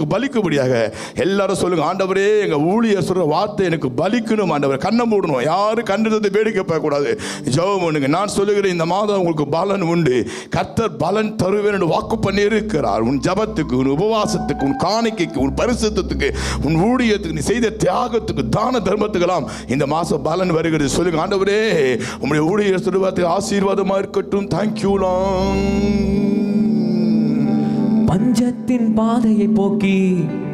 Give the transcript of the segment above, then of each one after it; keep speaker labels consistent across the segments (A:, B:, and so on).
A: உங்களுக்கு பலிக்கும்படியாக எல்லாரும் சொல்லுங்க, ஆண்டவரே எங்கள் ஊழியர் சொல்கிற வார்த்தை எனக்கு பலிக்கணும் ஆண்டவர். கண்ணை மூடணும், யாரும் கண்ணத்தை வேடிக்கை பார்க்கக்கூடாது. ஜெபம் பண்ணுங்க. நான் சொல்லுகிறேன், இந்த மாதம் உங்களுக்கு பலன் உண்டு. கர்த்தர் பலன் தருவேன் என்று வாக்கு பண்ணி இருக்கிறார். உன் ஜபத்துக்கு, உன் உபவாசத்துக்கு, உன் காணிக்கைக்கு, உன் பரிசுத்தத்துக்கு, உன் ஊழியத்துக்கு, நீ செய்த தியாகத்துக்கு, தான தர்மத்துக்கெல்லாம் இந்த மாதம் பலன் வருகிறது. சொல்லுங்க, ஆண்டவரே உங்களுடைய ஊழியர் சொல்லுவார்த்தை ஆசீர்வாதமாக இருக்கட்டும். தேங்க்யூலாம்.
B: பஞ்சத்தின் பாதையை போக்கி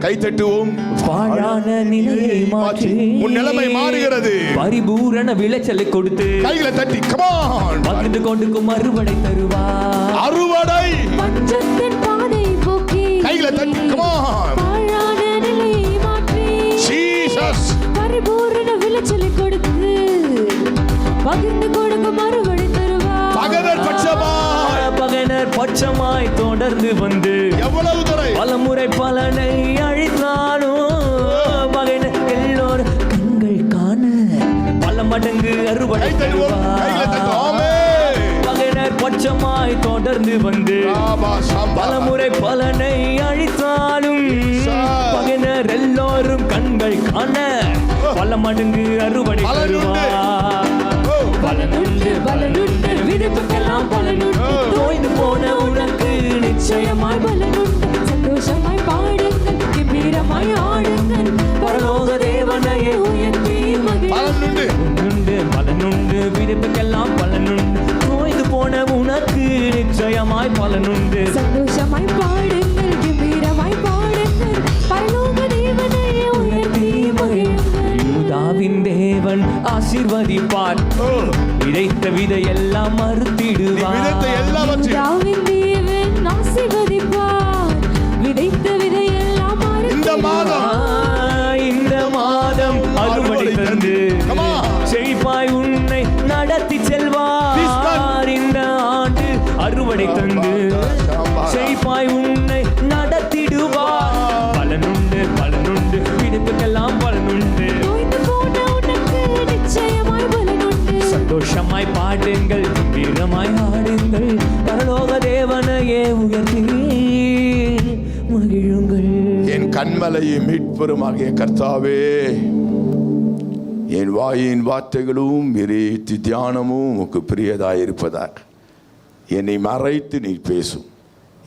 A: கை தட்டுவோம்.
B: பாழான நிலையை மாற்றி
A: உன் நிலைமை மாறுகிறது.
B: பரிபூரண விளைச்சலை கொடுத்து
A: கைகளை தட்டி கமான்
B: பகிர்ந்து கொண்டுக்கும் அறுவடை தருவார்.
A: அறுவடை.
C: பஞ்சத்தின் பாதையை போக்கி
A: கைகளை தட்டி கமான்
C: பாழான நிலையை மாற்றி
A: ஜீசஸ்
C: பரிபூரண விளைச்சலை கொடுத்து பகிர்ந்து கொடுக்கும் அறுவடை தருவார்.
A: பகனர் பட்சமாய்,
B: பகனர் பட்சமாய் தொடர்ந்து வந்து
A: எவ்வளவு தரை
B: பலமுறை பலனை அழித்தாலும் பகனர் எல்லோரும் கண்கள் காண பல மடங்கு அறுவடை தருவார். பகனர் பட்சமாய் தொடர்ந்து வந்து பலமுறை பலனை அழித்தாலும் பகனர் எல்லோரும் கண்கள் காண பல மடங்கு அறுவடை தருவார். பலனுண்டு பலனுண்டு விருப்பெல்லாம் பலனுண்டு. தோய்ந்து போன உனக்கு நிச்சயமாய் பலனுண்டு. சந்தோஷமாய் பாடுங்கள், கம்பீரமாய் ஆடுங்கள், பரலோக தேவனையை உயர்த்தி
A: பலனுண்டு.
B: பலனுண்டு விருப்பெல்லாம் பலனுண்டு. தோய்ந்து போன உனக்கு நிச்சயமாய் பலனுண்டு.
C: சந்தோஷமாய் பாடுங்கள், கம்பீரமாய் பாடுங்கள், பரலோக தேவனையை உயர்த்தி மகிழுங்கள்.
B: யூதாவின் தேவன் ஆசீர்வதிப்பார். விதைத்த விதையெல்லாம் மறுத்திடுவார்.
C: யூதாவின் தேவன் ஆசீர்வதிப்பார். விதைத்த விதையெல்லாம்
B: இந்த மாதம் அறுவடை தந்து செழிப்பாய் உன்னை நடத்தி செல்வார். இந்த ஆண்டு அறுவடை தந்து செழிப்பாய் உன்னை நடத்திடுவார். பலனுண்டு பலனுண்டு விடுப்புக்கெல்லாம் பலனுண்டு. சந்தோஷமாய் பாடுங்கள், வீரமாய் ஆடுங்கள், பரலோக தேவனையே உயர்த்தி மகிழுங்கள்.
A: என் கண்மலையும் மீட்பெருமாகிய கர்த்தாவே, என் வாயின் வார்த்தைகளும் விரேத்தி தியானமும் உமக்கு பிரியதாயிருப்பதாக என்னை மறைத்து நீ பேசும்.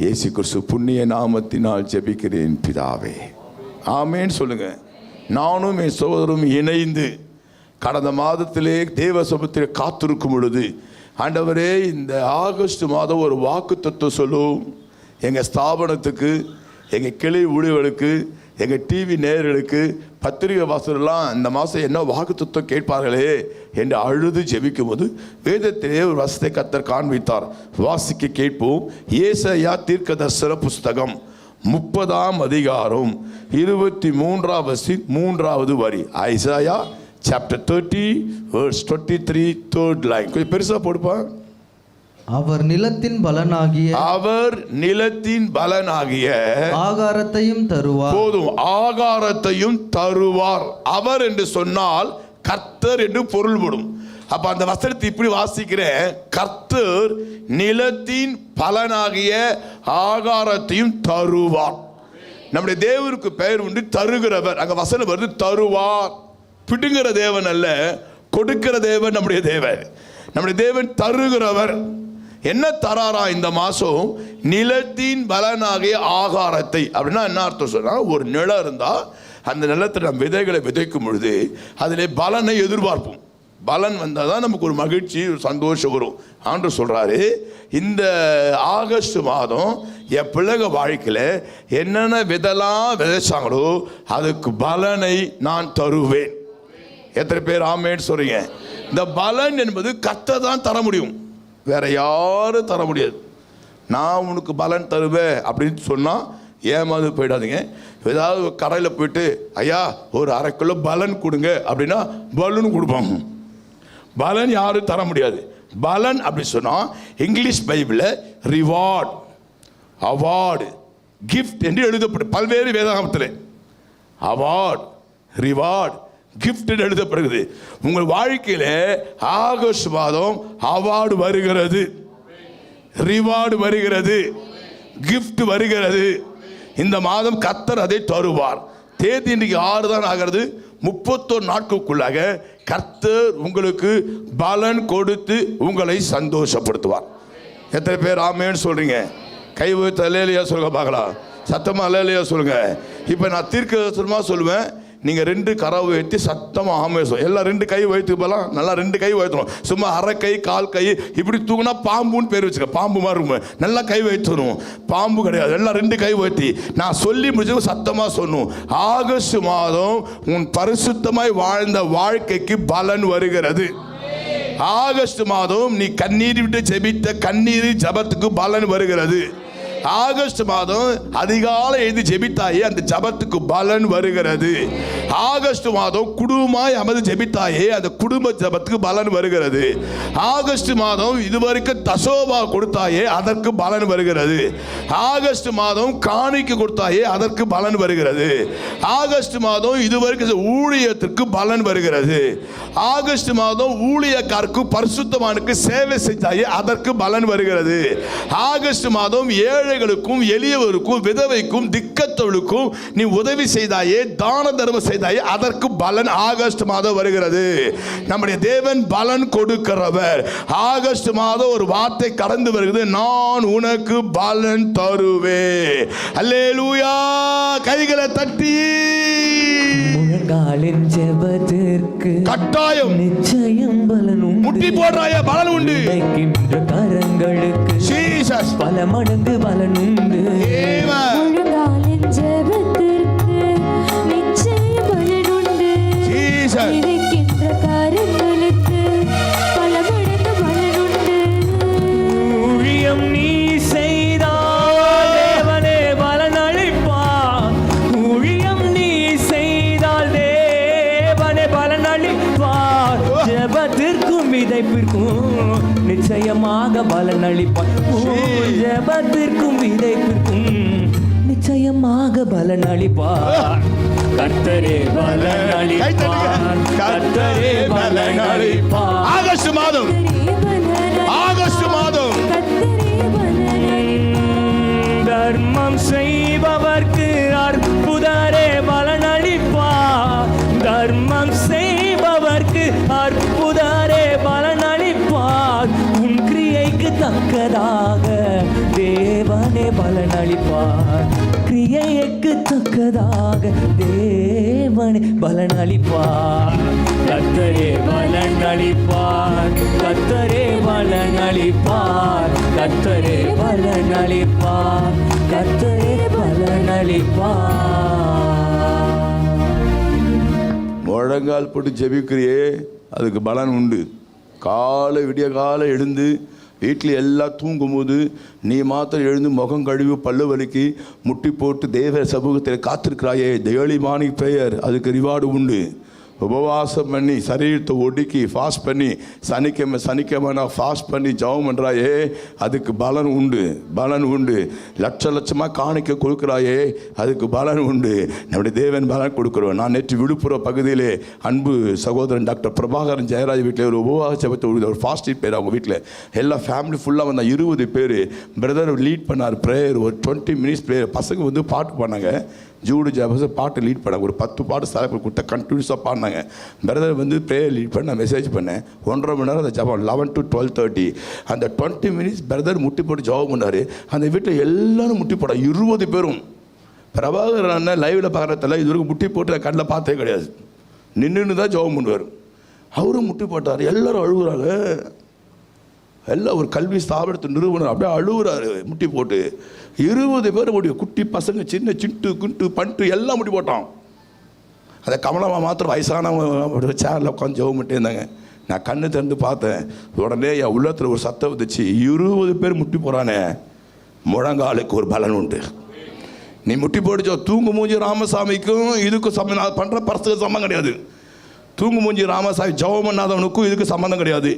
A: இயேசு கிறிஸ்து புண்ணிய நாமத்தினால் ஜெபிக்கிறேன் பிதாவே, ஆமேன். சொல்லுங்க. நானும் என் சகோதரரும் இணைந்து கடந்த மாதத்திலே தேவ சமூகத்திலே காத்திருக்கும் பொழுது, ஆண்டவரே இந்த ஆகஸ்ட் மாதம் ஒரு வாக்கு தத்துவம் சொல்லும். எங்கள் ஸ்தாபனத்துக்கு, எங்கள் கிளை ஊழியர்களுக்கு, எங்கள் டிவி நேயர்களுக்கு, பத்திரிகை வாசகர்கள்லாம் இந்த மாதம் என்ன வாக்கு தத்துவம் கேட்பார்களே என்று அழுது ஜெபிக்கும் போது வேதத்திலே ஒரு வசனத்தை கர்த்தர் காண்பித்தார். வாசிக்க கேட்போம். ஏசாயா தீர்க்கதரிசன புஸ்தகம் 30ஆம் அதிகாரம் 23வது வரி. Isaiah Chapter 30 verse 23 third line. கொஞ்சம் பெருசா போடுப்பா.
D: அவர் நிலத்தின் பலனாகிய ஆகாரத்தையும் தருவார்.
A: போதும், ஆகாரத்தையும் தருவார். அவர் என்று சொன்னால் கர்த்தர் என்று பொருள்படும். அப்ப அந்த வசனத்தை இப்படி வாசிக்கிறேன். கர்த்தர் நிலத்தின் பலனாகிய ஆகாரத்தையும் தருவார். நம்முடைய தேவனுக்கு பெயர் உண்டு தருகிறவர். அங்க வசனம் வருது தருவார். பிடுங்கிற தேவன் அல்ல, கொடுக்கிற தேவன் நம்முடைய தேவன். நம்முடைய தேவன் தருகிறவர். என்ன தராரா இந்த மாசம்? நிலத்தின் பலனாகிய ஆகாரத்தை. அப்படின்னா என்ன அர்த்தம் சொன்னா, ஒரு நிலம் இருந்தா அந்த நிலத்தில் நம்ம விதைகளை விதைக்கும் பொழுது அதிலே பலனை எதிர்பார்ப்போம். பலன் வந்தால் தான் நமக்கு ஒரு மகிழ்ச்சி, ஒரு சந்தோஷம் வரும். ஆண்டவர் சொல்றாரு, இந்த ஆகஸ்ட் மாதம் என் பிள்ளைங்க வாழ்க்கையில் என்னென்ன விதெல்லாம் விதைச்சாங்களோ அதுக்கு பலனை நான் தருவேன். எத்தனை பேர் ஆமேன்னு சொல்றீங்க? இந்த பலன் என்பது கர்த்தர் தான் தர முடியும், வேற யாரும் தர முடியாது. நான் உனக்கு பலன் தருவேன் அப்படின்னு சொன்னால் ஏமாந்து போயிடாதீங்க. ஏதாவது கடையில் போயிட்டு ஐயா ஒரு 1/2 கிலோ பலன் கொடுங்க அப்படின்னா பலூன் கொடுப்பாங்க. பலன் யாரும் தர முடியாது. பலன் அப்படி சொன்னால் இங்கிலீஷ் பைபிளில் ரிவார்ட், அவார்டு, கிஃப்ட் என்று எழுதப்படும். பல்வேறு வேதாகமத்தில் அவார்டு, ரிவார்டு, கிஃப்ட் என்று எழுதப்படுகிறது. உங்கள் வாழ்க்கையில் ஆகஸ்ட் மாதம் அவார்டு வருகிறது, ரிவார்டு வருகிறது, கிஃப்ட் வருகிறது. இந்த மாதம் கர்த்தர் அதை தருவார். தேதி இன்றைக்கு 6 தான் ஆகிறது. 31 நாட்களுக்குள்ளாக கர்த்தர் உங்களுக்கு பலன் கொடுத்து உங்களை சந்தோஷப்படுத்துவார். எத்தனை பேர் ஆமேன்னு சொல்றீங்க? கை வைத்து அல்லேலூயா சொல்லுங்க பார்க்கலாம். சத்தமா அல்லேலூயா சொல்லுங்க. இப்போ நான் தீர்க்கதரிசனமா சொல்லுவேன். நீங்கள் 2 கரவை வைத்து சத்தமாக ஆமே சொல்லும். எல்லாம் 2 கை வைத்து போகலாம். நல்லா 2 கை வைத்தணும். சும்மா அரை கை கால் கை இப்படி தூங்கினா பாம்புன்னு பேர் வச்சுக்க. பாம்பு மாதிரி இருக்கும். நல்லா கை வைத்தணும். பாம்பு கிடையாது. எல்லாம் 2 கை வைத்தி நான் சொல்லி முடிச்சு சத்தமாக சொன்னோம். ஆகஸ்ட் மாதம் உன் பரிசுத்தமாய் வாழ்ந்த வாழ்க்கைக்கு பலன் வருகிறது. ஆகஸ்ட் மாதம் நீ கண்ணீர் விட்டு ஜெபித்த கண்ணீர் ஜபத்துக்கு பலன் வருகிறது. ஆகஸ்ட் மாதம் அதிகாலை எழுதி ஜெபித்தாயே அந்த ஜபத்துக்கு பலன் வருகிறது. ஆகஸ்ட் மாதம் குடும்பமாய் அமர்ந்து ஜெபித்தாயே அந்த குடும்ப ஜபத்துக்கு பலன் வருகிறது. ஆகஸ்ட் மாதம் இதுவரைக்கும் தசோபா கொடுத்தாயே அதற்கு பலன் வருகிறது. ஆகஸ்ட் மாதம் காணிக்கை கொடுத்தாயே அதற்கு பலன் வருகிறது. ஆகஸ்ட் மாதம் இதுவரைக்கும் ஊழியத்திற்கு பலன் வருகிறது. ஆகஸ்ட் மாதம் ஊழியக்காருக்கு பரிசுத்தமானுக்கு சேவை செஞ்சாயே அதற்கு பலன் வருகிறது. ஆகஸ்ட் மாதம் ஏழைகளுக்கும் எளியவருக்கும் விதவைக்கும் திக்கத்தவளுக்கும் நீ உதவி செய்தாயே தான தர்மம் செய்தாயே அதற்கு பலன் ஆகஸ்ட் மாதம் வருகிறது. நம்முடைய தேவன் பலன் கொடுக்கிறவர். ஆகஸ்ட் மாதம் ஒரு வார்த்தை கடந்து வருகிறது. நான் உனக்கு பலன் தருவேன். அல்லேலூயா. கைகளை தட்டி
B: முழங்காலின் ஜெபத்திற்கு
A: கட்டாயம்
B: நிச்சயம் பலன் உண்டு.
A: முட்டி போடுறாயே பலன் உண்டு.
B: வைக்கின்ற கரங்களுக்கு
A: ஜீசஸ்
B: பல மடங்கு பலன் உண்டு.
C: முழங்காலின் ஜெபத்திற்கு நிச்சயம் பலன் உண்டு.
A: ஜீசஸ்
C: விதைக்கின்ற கரங்களுக்கு பல மடங்கு பலன் உண்டு.
B: ஊழியம் நீ செய்தால் தேவனே பலன் அளிப்பார். ஊழியம் நீ செய்தால் தேவனே பலன் அளிப்பார். ஜெபத்திற்கும் விதைப்பிற்கும் நிச்சயமாக பலன் அளிப்பார். ஜெபத்திற்கும் விதைப்பிற்கும் நிச்சயமாக பலன் அளிப்பார். கர்த்தரே பலன் அளிப்பார். கர்த்தரே பலன் அளிப்பார்.
A: ஆகஸ்ட் மாதம் ஆகஸ்ட் மாதம்
B: தர்மம் செய்பவர்க்கு அற்புதரே பலன் அளிப்பார். தர்மம் செய்பவர்க்கு அற்புதரே பலன் அளிப்பார். உன் கிரியைக்கு தக்கதாக தேவனே பலன் அளிப்பார். கிரியைக்கு தக்கதாக தேவனே பலன் அளிப்பார். கர்த்தரே பலன் அளிப்பார். கர்த்தரே பலன் அளிப்பார். கர்த்தரே பலன் அளிப்பார். கர்த்தரே பலன் அளிப்பார்.
A: முழங்கால் போட்டு ஜெபிக்கிறியே அதுக்கு பலன் உண்டு. விடிய காலை எழுந்து வீட்டில் எல்லாம் தூங்கும்போது நீ மாத்திரம் எழுந்து முகம் கழுவி பல்லு வலிக்கு முட்டி போட்டு தேவ சமூகத்தில் காத்திருக்கிறாயே டெய்லி மார்னிங் ப்ரேயர் அதுக்கு ரிவார்டு உண்டு. உபவாசம் பண்ணி சரீரத்தை ஒடுக்கி ஃபாஸ்ட் பண்ணி சனிக்கிழமை நான் ஃபாஸ்ட் பண்ணி ஜெபம் பண்ணுறாயே அதுக்கு பலன் உண்டு. பலன் உண்டு. லட்சமாக காணிக்க கொடுக்குறாயே அதுக்கு பலன் உண்டு. நம்முடைய தேவன் பலன் கொடுக்குறோம். நான் நேற்று விழுப்புரம் பகுதியிலே அன்பு சகோதரன் டாக்டர் பிரபாகரன் ஜெயராஜ் வீட்டில் ஒரு உபவாச ஜெபத்தை ஒரு ஃபாஸ்டிங் பேர் அவங்க வீட்டில் எல்லா ஃபேமிலி ஃபுல்லாக வந்தால் 20 பேர் பிரதர் லீட் பண்ணார் ப்ரேயர். ஒரு 20 மினிட்ஸ் ப்ரேயர். பசங்க வந்து பாட்டு பண்ணாங்க. ஜூடு ஜாபஸ் பாட்டு லீட் பண்ணாங்க. ஒரு 10 பாட்டு சார் கொடுத்த கண்டினியூஸாக பாடினாங்க. பிரதர் வந்து ப்ரேயர் லீட் பண்ணி நான் மெசேஜ் பண்ணேன். 1.5 மணி நேரம் அந்த ஜபம் 11 to 12:30 அந்த 20 மினிட்ஸ் பிரதர் முட்டி போட்டு ஜபம் பண்ணார். அந்த வீட்டில் எல்லோரும் முட்டி போட 20 பேரும். பிரபாகரன் அண்ணன் லைவில் பார்க்குறதில்ல இதுவரைக்கும் முட்டி போட்டு நான் கண்ணில் பார்த்தே கிடையாது. நின்று தான் ஜபம் பண்ணுவார். அவரும் முட்டி போட்டார். எல்லோரும் அழுகுறாங்க. எல்லாம் ஒரு கல்வி ஸ்தாபனத்தை நிறுவனம் அப்படியே அழுகுறாரு முட்டி போட்டு. 20 பேர் முடியும். குட்டி பசங்க சின்ன சிண்டு குண்டு பண்டு எல்லாம் முட்டி போட்டான். அதை கமலமா மாத்திரம் வயசானவங்க சேரில் உட்காந்து ஜெபம் பண்ணிட்டே இருந்தாங்க. நான் கண்ணு திறந்து பார்த்தேன். உடனே என் உள்ளத்தில் ஒரு சத்தம் வந்துச்சு. 20 பேர் முட்டி போகிறானே முழங்காலுக்கு ஒரு பலன் உண்டு. நீ முட்டி போட்டுச்சோ தூங்கு மூஞ்சி ராமசாமிக்கும் இதுக்கும் சம்மந்தம் பண்ணுற பர்சனுக்கு சம்மந்தம் கிடையாது. தூங்கு மூஞ்சி ராமசாமி ஜெபம் பண்ணாதவனுக்கும் இதுக்கு சம்மந்தம் கிடையாது.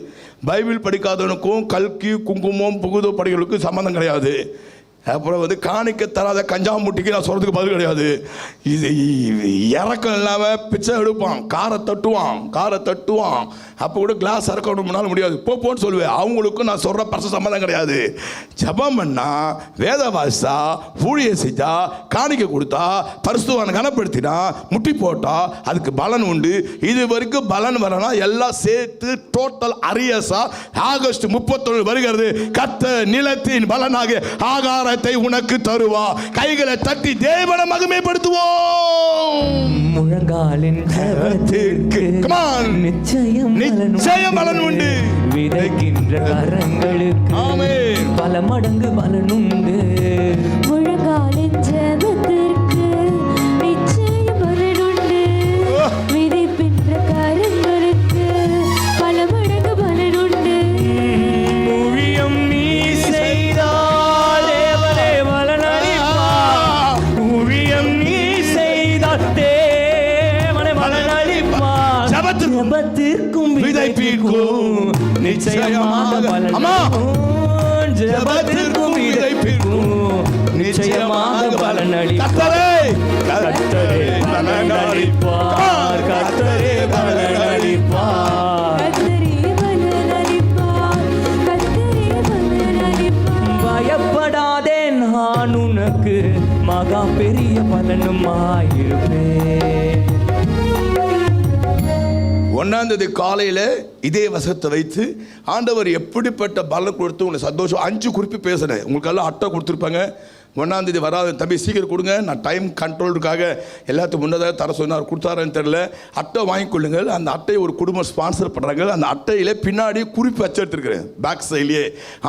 A: பைபிள் படிக்காதவனுக்கும் கல்கி குங்குமம் புகுதோ படிகளுக்கும் சம்மந்தம் கிடையாது. அப்புறம் வந்து காணிக்க தராத கஞ்சாமுட்டிக்கு நான் சொல்கிறதுக்கு பதில் கிடையாது. இது இறக்கம் இல்லாமல் பிச்சை எடுப்பான், காரை தட்டுவான். அப்போ கூட கிளாஸ் இறக்கணும்னாலும் முடியாது, போன்னு சொல்லுவேன். அவங்களுக்கும் நான் சொல்கிற பர்ச சம்மந்தம் கிடையாது. ஜபம் பண்ணா, வேத வாசித்தா, ஊழிய செஞ்சா, காணிக்க கொடுத்தா, பரிசுத்தவானை கனப்படுத்தினா, முட்டி போட்டா அதுக்கு பலன் உண்டு. இது வரைக்கும் பலன் வரலாம் எல்லாம் சேர்த்து டோட்டல் அரியஸா ஆகஸ்ட் 31 வருகிறது. கர்த்தர் நிலத்தின் பலனாக ஆகாரத்தை உனக்கு தருவா. கைகளை தட்டி தேவனை மகிமைப்படுத்துவோம்.
B: முழங்காலின் ஜெபத்திற்கு நிச்சயம் பலன் உண்டு. விதைக்கின்ற கரங்களுக்கு ஆமென் பல மடங்கு பலன் உண்டு.
C: முழங்காலின் ஜெபத்திற்கு நிச்சயம் பலன் உண்டு. விதைக்கின்ற கரங்களுக்கு பல மடங்கு பலன் உண்டு.
B: ஊழியம் நீ செய்தால் தேவனே பலனளிப்பார். ஊழியம் நீ செய்தால் தேவனே பலனளிப்பார். ஜெபத்திற்கும் விதைப்பிற்கும் நிச்சயமாக பலன். ஜெபத்திற்கும் விதைப்பிற்கும் நிச்சயமாக பலனளிப்பார். கர்த்தரே பலனளிப்பார். கர்த்தரே பலனளிப்பார். பயப்படாதே, நான் உனக்கு மகா பெரிய பலனுமாயிருப்பேன்.
A: 1ஆம் தேதி காலையில் இதே வசத்தை வைத்து ஆண்டவர் எப்படிப்பட்ட பலன் கொடுத்து உங்களுக்கு சந்தோஷம் 5 குறிப்பு பேசுகிறேன். உங்களுக்கெல்லாம் அட்டை கொடுத்துருப்பாங்க. 1ஆம் தேதி வராது தம்பி, சீக்கிரம் கொடுங்க. நான் டைம் கண்ட்ரோலுக்காக எல்லாத்துக்கும் முன்னதாக தர சொன்னார், கொடுத்தாருன்னு தெரியல. அட்டை வாங்கிக்கொள்ளுங்கள். அந்த அட்டையை ஒரு குடும்பம் ஸ்பான்சர் பண்ணுறாங்க. அந்த அட்டையில் பின்னாடி குறிப்பு வச்சுருக்கிறேன் பேக் சைட்லேயே.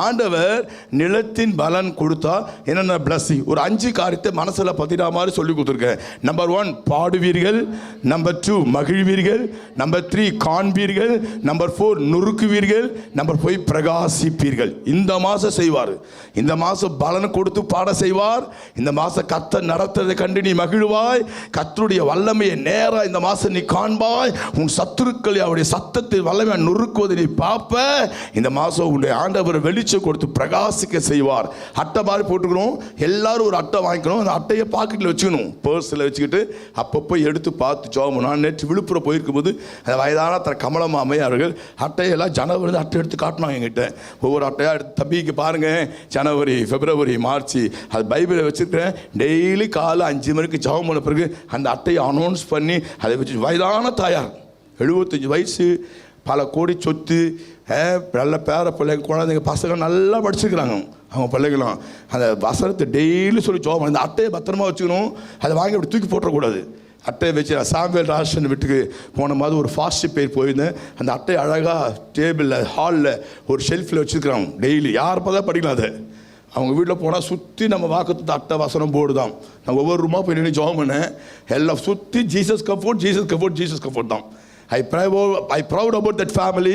A: ஆண்டவர் நிலத்தின் பலன் கொடுத்தா என்னென்ன பிளஸ்ஸிங், ஒரு 5 காரியத்தை மனசில் பத்திரா மாதிரி சொல்லி கொடுத்துருக்கேன். நம்பர் 1 பாடுவீர்கள், நம்பர் 2 மகிழ்வீர்கள், நம்பர் 3 காண்பீர்கள், நம்பர் 4 நொறுக்குவீர்கள், நம்பர் 5 பிரகாசிப்பீர்கள். இந்த மாதம் செய்வார். இந்த மாதம் பலன் கொடுத்து பாட செய்வார். இந்த மாசம் கர்த்தர் நடத்துறதை கண்டு நீ மகிழ்வாய். கர்த்தருடைய வல்லமையை நேரா இந்த மாசம் நீ காண்பாய். உன் சத்துருக்களை அவருடைய சத்தத்தை வல்லமையை நொறுக்குவதை நீ பார்ப்ப. இந்த மாசம் உன்னுடைய ஆண்டவர் வெளிச்சம் கொடுத்து பிரகாசிக்க செய்வார். அட்டை மாதிரி போட்டுக்கணும். எல்லாரும் ஒரு அட்டை வாங்கிக்கணும். அந்த அட்டையை பாக்கெட்டில் வச்சுக்கணும், பர்ஸில் வச்சுக்கிட்டு அப்பப்போ எடுத்து பார்த்து ஜோம். நான் நேற்று விழுப்புரம் போயிருக்கும் போது அந்த வயதான கமலம் அம்மையார்கள் அட்டையெல்லாம் ஜனவரி அட்டை எடுத்து காட்டினாங்க என்கிட்ட. ஒவ்வொரு அட்டையாக எடுத்து தம்பிக்கு பாருங்க, ஜனவரி, பிப்ரவரி, மார்ச், அது பைபிளை வச்சுருக்கிறேன். டெய்லி காலை 5 மணிக்கு ஜெபம் பண்ண பிறகு அந்த அட்டையை அனௌன்ஸ் பண்ணி அதை வச்சு வயதான தாயார் 75 வயசு, பல கோடி சொத்து, நல்ல பேர பிள்ளைங்க, குழந்தைங்க, பசங்க நல்லா படிச்சுக்கிறாங்க. அவங்க பிள்ளைகளும் அந்த வசனத்தை டெய்லி சொல்லி ஜெபம். அந்த அட்டையை பத்திரமா வச்சுக்கணும். அதை வாங்கி அப்படி தூக்கி போட்டக்கூடாது. அட்டையை வச்சு சாமுவேல் ராஜன் வீட்டுக்கு போன மாதிரி ஒரு ஃபாஸ்ட் பேர் போயிருந்தேன். அந்த அட்டையை அழகாக டேபிளில் ஹாலில் ஒரு ஷெல்ஃபில் வச்சுருக்கிறாங்க. டெய்லி யார் பார்த்தா படிக்கலாம். அதை அவங்க வீட்டில் போனால் சுற்றி நம்ம வாக்குத்த அட்டை வசனம் போர்டு தான். நான் ஒவ்வொரு ரூமாக போய் நின்று ஜெபம் பண்ணேன். எல்லாம் சுற்றி ஜீசஸ் கம்ஃபோர்ட் தான். ஐ ப்ரௌட் அபவுட் தட் ஃபேமிலி.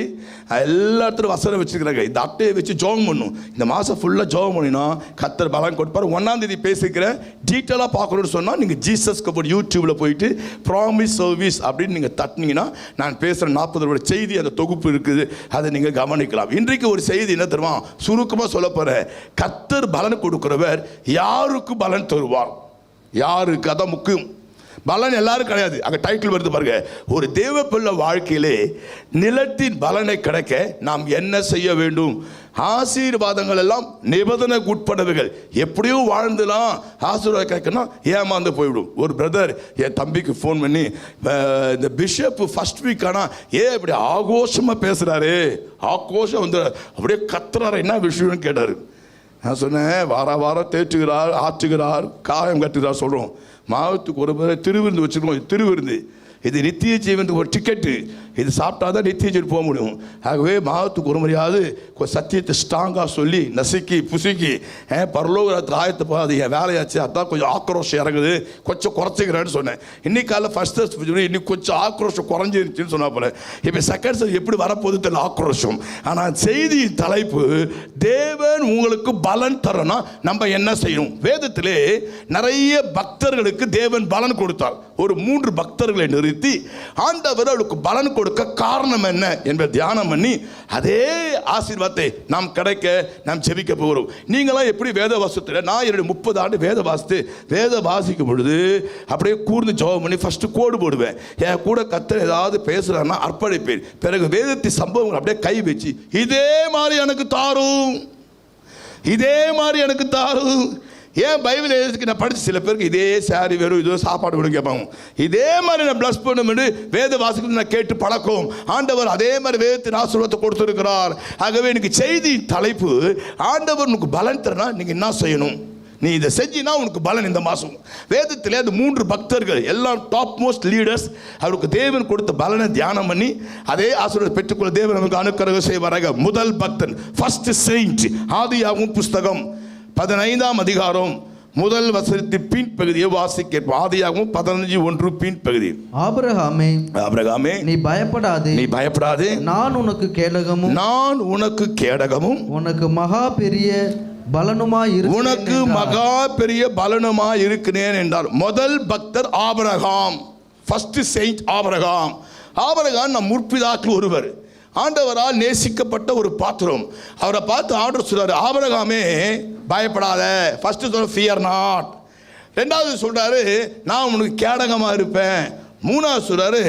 A: எல்லா இடத்துலையும் வசனம் வச்சுருக்கிறாங்க. இந்த அட்டையை வச்சு ஜெபம் பண்ணும். இந்த மாதம் ஃபுல்லாக ஜெபம் பண்ணினா கர்த்தர் பலன் கொடுப்பார். 1ஆம் தேதி பேசிக்கிறேன். டீட்டெயிலாக பார்க்கணுன்னு சொன்னால் நீங்கள் ஜீசஸ் கபோர்ட் யூடியூப்பில் போயிட்டு ப்ராமிஸ் சர்வீஸ் அப்படின்னு நீங்கள் தட்டினீங்கன்னா நான் பேசுகிற 40 செய்தி அந்த தொகுப்பு இருக்குது. அதை நீங்கள் கவனிக்கலாம். இன்றைக்கு ஒரு செய்தி என்ன தருவான், சுருக்கமாக சொல்ல போகிறேன். கர்த்தர் பலன் கொடுக்கிறவர் யாருக்கு பலன் தருவார், யாருக்கு, அதான் முக்கியம். பலன் எல்லாரும் கிடையாது. அங்கே டைட்டில் வருது பாருங்க. ஒரு தேவ பிள்ளை வாழ்க்கையிலே நிலத்தின் பலனை கிடைக்க நாம் என்ன செய்ய வேண்டும்? ஆசீர்வாதங்கள் எல்லாம் நிபந்தனைக்கு உட்பட்டவைகள். எப்படியோ வாழ்ந்துலாம் ஆசீர்வாதம் கிடைக்கணும் ஏமாந்து போய்விடும். ஒரு பிரதர் என் தம்பிக்கு ஃபோன் பண்ணி, இந்த பிஷப் ஃபர்ஸ்ட் வீக் ஆனால் இப்படி ஆகோஷமாக பேசுகிறாரு, ஆகோஷம் வந்து அப்படியே கத்துறாரு, என்ன விஷயம்னு கேட்டார். நான் சொன்னேன், வாரம் தேற்றுகிறார், ஆற்றுகிறார், காயம் கட்டுகிறார் சொல்கிறோம். மாதத்துக்கு ஒரு முறை திருவிருந்து வச்சுருக்கோம். திருவிருந்து இது நித்திய ஜீவனுக்கு ஒரு டிக்கெட்டு. இது சாப்பிட்டா தான் நித்திய ஜீவன் போக முடியும். ஆகவே மாதத்துக்கு ஒரு முறையாவது சத்தியத்தை ஸ்ட்ராங்காக சொல்லி நசுக்கி புசுக்கி பரலோகத்துக்கு ஆயத்தை போகாது, என் வேலையாச்சு, அதான் கொஞ்சம் ஆக்ரோஷம் இறங்குது, கொஞ்சம் குறைச்சிக்கிறேன்னு சொன்னேன். இன்னைக்கு காலைல ஃபர்ஸ்ட் இன்னைக்கு கொஞ்சம் ஆக்ரோஷம் குறைஞ்சிருச்சுன்னு சொன்னா போல. இப்போ செகண்ட் எப்படி வரப்போகுது தெரியல ஆக்ரோஷம். ஆனால் செய்தியின் தலைப்பு, தேவன் உங்களுக்கு பலன் தரணும், நம்ம என்ன செய்யணும்? வேதத்திலே நிறைய பக்தர்களுக்கு தேவன் பலன் கொடுத்தார். ஒரு 3 பக்தர்களை நிறுத்தி நிறுத்தி ஆண்டவர் அவளுக்கு பலன் கொடுக்க காரணம் என்ன என்பதை தியானம் பண்ணி அதே ஆசீர்வாதத்தை நாம் கிடைக்க நாம் ஜெபிக்க போகிறோம். நீங்களாம் எப்படி வேத வாசத்தில், நான் என்னுடைய 30 ஆண்டு வேத வாசிக்கும் பொழுது அப்படியே கூர்ந்து ஜெபம் பண்ணி ஃபர்ஸ்ட் கோடு போடுவேன். என் கூட கர்த்தர் ஏதாவது பேசுறான்னா அர்ப்பணிப்பேன். பிறகு வேதத்தை சம்பவங்கள் அப்படியே கை வச்சு இதே மாதிரி எனக்கு தாரும், இதே மாதிரி எனக்கு தாரும். ஏன் பைபிள் எழுதுக்கு நான் படிச்சு சில பேருக்கு இதே சாரி வெறும் இதோ சாப்பாடு கூட கேட்பாங்க. இதே மாதிரி நான் பிளஸ் பண்ணும் வேத வாசிக்கணும் நான் கேட்டு பழக்கம். ஆண்டவர் அதே மாதிரி வேதத்தின் ஆசீர்வாதத்தை கொடுத்திருக்கிறார். ஆகவே எனக்கு செய்தி தலைப்பு, ஆண்டவர் உனக்கு பலன் தரனா நீங்கள் என்ன செய்யணும், நீ இதை செஞ்சினா உனக்கு பலன். இந்த மாதம் வேதத்தில் அந்த 3 பக்தர்கள் எல்லாம் டாப் மோஸ்ட் லீடர்ஸ், அவருக்கு தேவன் கொடுத்த பலனை தியானம் பண்ணி அதே ஆசீர்வாதத்தை பெற்றுக்கொள்ள தேவன் நமக்கு அனுக்கிரகம் செய்வாராக. முதல் பக்தன், ஃபர்ஸ்ட் செயின்ட், ஆதியாகமம் புஸ்தகம் 15ஆம் அதிகாரம் முதல் வசனத்தின் பின்பகுதியை வாசிக்க. ஆதியாகமம் 15:1 பின்பகுதி. ஆபிரகாமே
D: நீ பயப்படாதே, நான் உனக்கு கேடகமும் உனக்கு மகா பெரிய பலனுமாய் இருக்கிறேன் என்றார். முதல் பக்தர் Abraham, first Saint Abraham. Abraham நம் முற்பிதாக்கள் ஒருவர், ஆண்டவரால் நேசிக்கப்பட்ட ஒரு பாத்திரம். அவரை பார்த்து ஆண்டவர் சொல்றாரு, ஆபிரகாமே பயப்படாத. ஃபர்ஸ்ட் சொல்ற ஃபியர் நாட். ரெண்டாவது சொல்றாரு, நான் உனக்கு கேடகமா இருப்பேன். மூணாவது சொல்றாரு,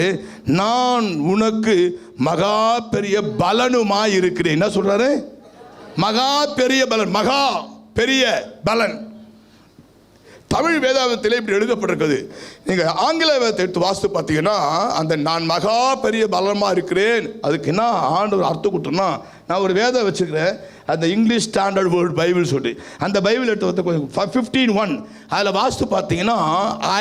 D: நான் உனக்கு மகா பெரிய பலனுமாய் இருக்கிறேன். என்ன சொல்றாரு? மகா பெரிய பலன், மகா பெரிய பலன். தமிழ் வேதாகமத்திலே இப்படி எழுதப்பட்டிருக்குது. நீங்கள் ஆங்கில வேதத்தை எடுத்து வாசித்து பார்த்தீங்கன்னா, அந்த நான் மகா பெரிய பலமாக இருக்கிறேன் அதுக்கு என்ன ஆண்டவர் அர்த்தம் கொடுத்தோன்னா, நான் ஒரு வேதம் வச்சுக்கிறேன், அந்த இங்கிலீஷ் ஸ்டாண்டர்ட் வேர்ல்ட் பைபிள் சொல்லி அந்த பைபிள் எடுத்து வந்து 15:1 அதில் வாசித்து பார்த்தீங்கன்னா,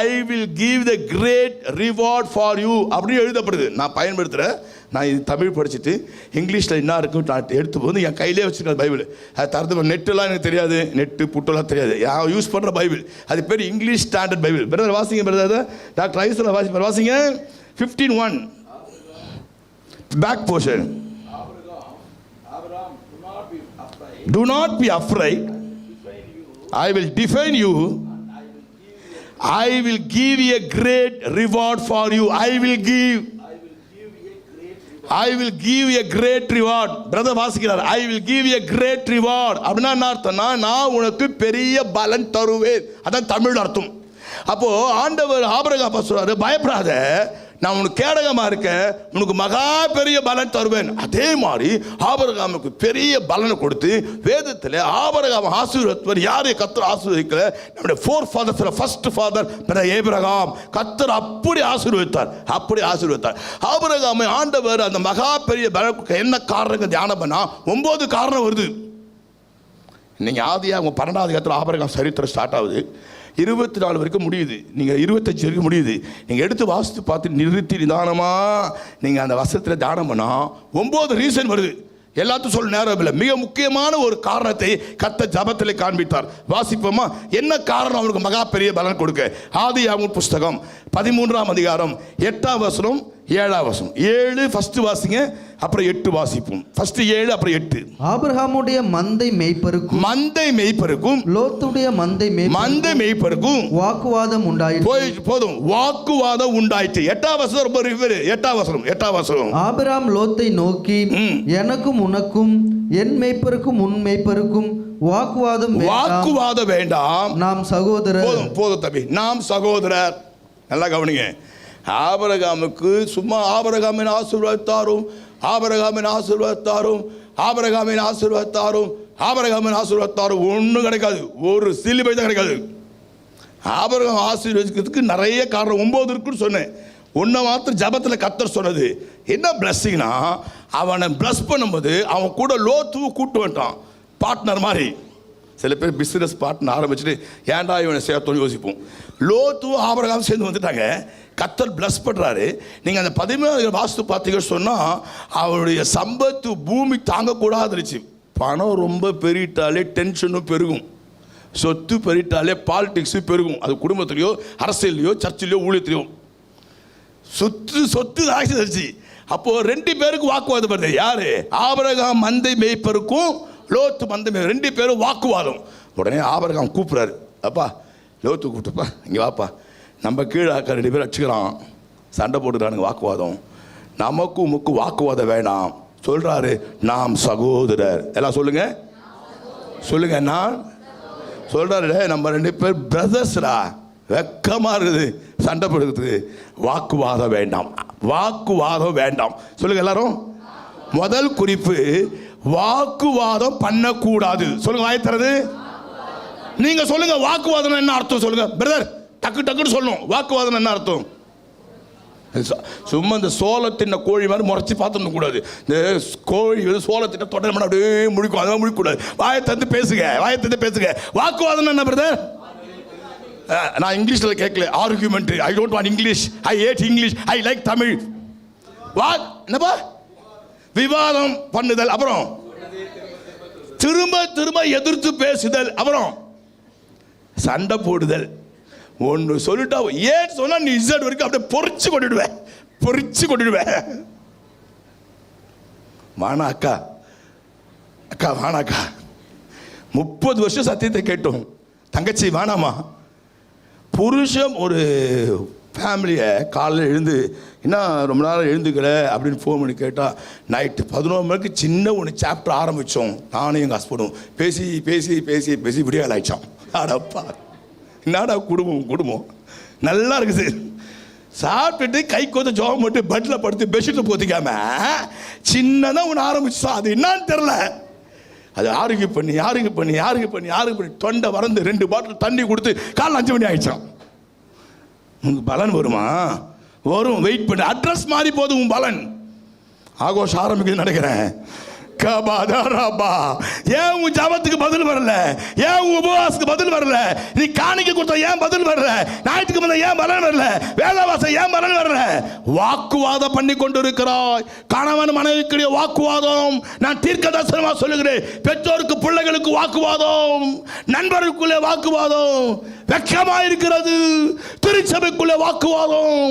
D: I will give the great reward for you அப்படின்னு எழுதப்படுது. நான் பயன்படுத்துகிறேன். நான் இது தமிழ் படிச்சுட்டு இங்கிலீஷில் என்ன இருக்குன்னு நான் எடுத்து வந்து என் கையிலே வச்சுருக்கேன் பைபிள். அது தரது நெட்டுலாம் எனக்கு தெரியாது, நெட்டு புட்டெல்லாம் தெரியாது. நான் யூஸ் பண்ணுற பைபிள் அது பேர் இங்கிலீஷ் ஸ்டாண்டர்ட் பைபிள். பிரதர் வாசிங்க, பிரதர் டாக்டர் ஐசோல வாசிங்க 15:1 back portion. Do not be afraid. I will defend you. I will give you a great reward for you. I will give you a great reward. Brother வாசிக்கிறார், I will give you a great reward. அப்படின்னா என்ன அர்த்தம்னா, நான் உனக்கு பெரிய பலன் தருவேன். அதான் தமிழ் அர்த்தம். அப்போ ஆண்டவர் ஆபிரகாம் சொல்றாரு, பயப்படாத, நான் உனக்கு கேடகமா இருக்க, உனக்கு மகா பெரிய பலன் தருவேன். அதே மாதிரி ஆபிரகாமுக்கு பெரிய பலனை கொடுத்து வேதத்தில் ஆபிரகாம் ஆசீர்வதித்தவர் யாரை கர்த்தர் ஆசீர்வதிக்கல, நம்முடைய forefathers first father Abraham. கர்த்தர் அப்படி ஆசீர்வதித்தார். ஆபிரகாமை ஆண்டவர் அந்த மகா பெரிய பலன் என்ன காரணம் தியானம் பண்ணா 9 காரணம் வருது. நீங்கள் ஆதியாகமம் 12ஆம் அதிகாரத்தில் ஆபிரகாம் சரித்திரம் ஸ்டார்ட் ஆகுது. 24 வரைக்கும் முடியுது, நீங்கள் 25 வரைக்கும் முடியுது. நீங்கள் எடுத்து வாசித்து பார்த்து நிறுத்தி நிதானமாக நீங்கள் அந்த வசனத்தில் தியானம் பண்ணால் 9 ரீசன் வருது. எல்லாத்தையும் சொல்ல நேரம் இல்லை. மிக முக்கியமான ஒரு காரணத்தை கர்த்தர் ஜெபத்தில் காண்பித்தார். வாசிப்போமா? என்ன காரணம் அவனுக்கு மகா பெரிய பலன் கொடுக்க? ஆதியாகமம் புஸ்தகம் 13ஆம் அதிகாரம் 8ஆம் வசனம் 7ஆம் வசனம். 7 ஃபர்ஸ்ட் வாசிங்க, அப்புறம் 8 வாசிப்போம். ஃபர்ஸ்ட் 7 அப்புறம் 8. ஆபிரகாமுடைய மந்தை மேய்ப்பருக்கும் லோத்துடைய மந்தை மேய்ப்பருக்கும் வாக்குவாதம் உண்டாயிற்று.
A: போதும், வாக்குவாதம் உண்டாயிற்று. 8ஆம் வசனம் ரொம்ப ரிவர். 8ஆம் வசனம்.
D: ஆபிரகாம் லோத்தை நோக்கி, எனக்கும் உனக்கும் என் மேய்ப்பருக்கும் உன் மேய்ப்பருக்கும் வாக்குவாதம் வேண்டாம், நாம் சகோதரர்.
A: போதும் தம்பி, நாம் சகோதரர். நல்லா கவனிங்க. ஆபிரகாமுக்கு சும்மா ஆபிரகாமின் ஆசீர்வாதத்தாரும் ஒன்றும் கிடைக்காது. ஒரு சிலுவை தான் கிடைக்காது. ஆபிரகாம் ஆசீர்வதிக்கிறதுக்கு நிறைய காரணம் 9 இருக்குன்னு சொன்னேன். ஒன்றை மாத்திரம் ஜபத்தில் கர்த்தர் சொன்னது என்ன பிளஸ்ஸிங்னா, அவனை பிளஸ் பண்ணும்போது அவன் கூட லோத்துவை கூட்டு வந்துட்டான், பார்ட்னர் மாதிரி. சில பேர் பிஸ்னஸ் பார்ட்னர் ஆரம்பிச்சுட்டு ஏன்டா இவனை சேர்த்தோன்னு யோசிப்போம். லோத்துவும் ஆபிரகாம் சேர்ந்து வந்துட்டாங்க. கர்த்தர் பிளஸ் பண்ணுறாரு. நீங்கள் அந்த 13 வாஸ்து பார்த்தீங்கன்னு சொன்னால், அவருடைய சம்பத்து பூமி தாங்கக்கூடாதுருச்சு. பணம் ரொம்ப பெருகிட்டாலே டென்ஷனும் பெருகும், சொத்து பெருகிட்டாலே பாலிடிக்ஸும் பெருகும். அது குடும்பத்திலையோ அரசியலையோ சர்ச்சிலையோ ஊழியத்திலையோ சொத்து ஆகிடுச்சு. அப்போ 2 பேருக்கு வாக்குவாதம் வருது. யாரு? ஆபிரகாம் மந்தை மேய்ப்பருக்கும் லோத்து மந்தை மேய் 2 பேரும் வாக்குவாதம். உடனே ஆபிரகாம் கூப்பிட்றாரு, அப்பா லோத்து கூப்பிட்டுப்பா, இங்கே வாப்பா, நம்ம கீழே 2 பேர் அடிச்சுக்கிறான்,
D: சண்டை போட்டுக்கிறானுங்க, வாக்குவாதம். நமக்கு உமக்கு வாக்குவாதம் வேணாம் சொல்றாரு. நாம் சகோதரர். எல்லாம் சொல்லுங்க, சொல்லுங்க. நான் சொல்றாரு, நம்ம 2 பேர் பிரதர்ஸ்ரா. வெக்கமா இருக்குது சண்டை போடுறதுக்கு. வாக்குவாதம் வேண்டாம், வாக்குவாதம் வேண்டாம். சொல்லுங்க எல்லாரும். முதல் குறிப்பு, வாக்குவாதம் பண்ணக்கூடாது. சொல்லுங்க, வாயத்துறது. நீங்க சொல்லுங்க, வாக்குவாதம் என்ன அர்த்தம் சொல்லுங்க பிரதர். டக்கு டக்குன்னு சொல்லணும். வாக்குவாதம் என்ன அர்த்தம்? சும்மா இந்த சோளத்தின் கோழி மாதிரி முறைச்சி பார்த்துடணும் கூடாது. இந்த கோழி வந்து சோளத்திட்ட தொடர் பண்ண அப்படியே முழிக்கும், அதெல்லாம் முழிக்கூடாது. வாயத்தந்து பேசுங்க, வாயத்தந்து பேசுங்க. வாக்குவாதம் என்ன பிரதர்? நான் இங்கிலீஷில் கேட்கல. Argument. I don't want English. I hate English. I like Tamil. என்னப்பா? விவாதம் பண்ணுதல். அப்புறம் திரும்ப திரும்ப எதிர்த்து பேசுதல். அப்புறம் சண்டை போடுதல். ஒன்று சொல்லிட்டா ஏன் சொன்னா நீ இசட் வரைக்கும் அப்படியே பொறிச்சு கொண்டுடுவேன், பொறிச்சு கொண்டுடுவேன். வானா அக்கா, அக்கா வானாக்கா. 30 வருஷம் சத்தியத்தை கேட்டோம். தங்கச்சி வானாமா. புருஷன் ஒரு ஃபேமிலியை காலையில் எழுந்து இன்னும் ரொம்ப நேரம் எழுந்துக்கல அப்படின்னு ஃபோன் பண்ணி கேட்டால், நைட்டு 11 மணிக்கு சின்ன ஒன்று சாப்டர் ஆரம்பித்தோம். நானும் எங்கள் ஹஸ்பண்டும் பேசி பேசி பேசி பேசி விடியால் ஆயிடுச்சோம். அடப்பா, என்னடா குடும்பம் குடும்பம் நல்லா இருக்குது. சாப்பிட்டுட்டு கை கோத்த ஜோகம் போட்டு பெட்டில் படுத்து பெட்ஷீட்டை போத்திக்காம சின்னதாக ஒன்று ஆரம்பிச்சோம். அது என்னான்னு தெரில. அது ஆரோக்கிய பண்ணி ஆரோக்கிய பண்ணி ஆரோக்கிய பண்ணி ஆரோக்கிய பண்ணி தொண்டை வறந்து 2 பாட்டில் தண்ணி கொடுத்து காலைல 5 மணி ஆயிடுச்சான். உனக்கு பலன் வருமா? வரும், வெயிட் பண்ணு. அட்ரஸ் மாறி போதும் உன் பலன். ஆகோஷம் ஆரம்பிக்குதுன்னு நினைக்கிறேன். ஏன் உன் ஜபத்துக்கு பதில் வரல? ஏன் உன் உபவாசத்துக்கு பதில் வரல? நீ காணிக்க கொடுத்த ஏன் பதில் வரல? ஞாயிற்றுக்கு முதல்ல ஏன் பலன் வரல? வேதவாசம் ஏன் பலன் வரல? வாக்குவாதம் பண்ணி கொண்டு இருக்கிறாய். கணவன் மனைவிக்குரிய வாக்குவாதம். நான் தீர்க்க தரிசனமா சொல்லுகிறேன். பெற்றோருக்கு பிள்ளைகளுக்கு வாக்குவாதம், நண்பர்களுக்குள்ளே வாக்குவாதம், வெட்கமா இருக்கிறது. திருச்சபைக்குள்ளே வாக்குவாதம்.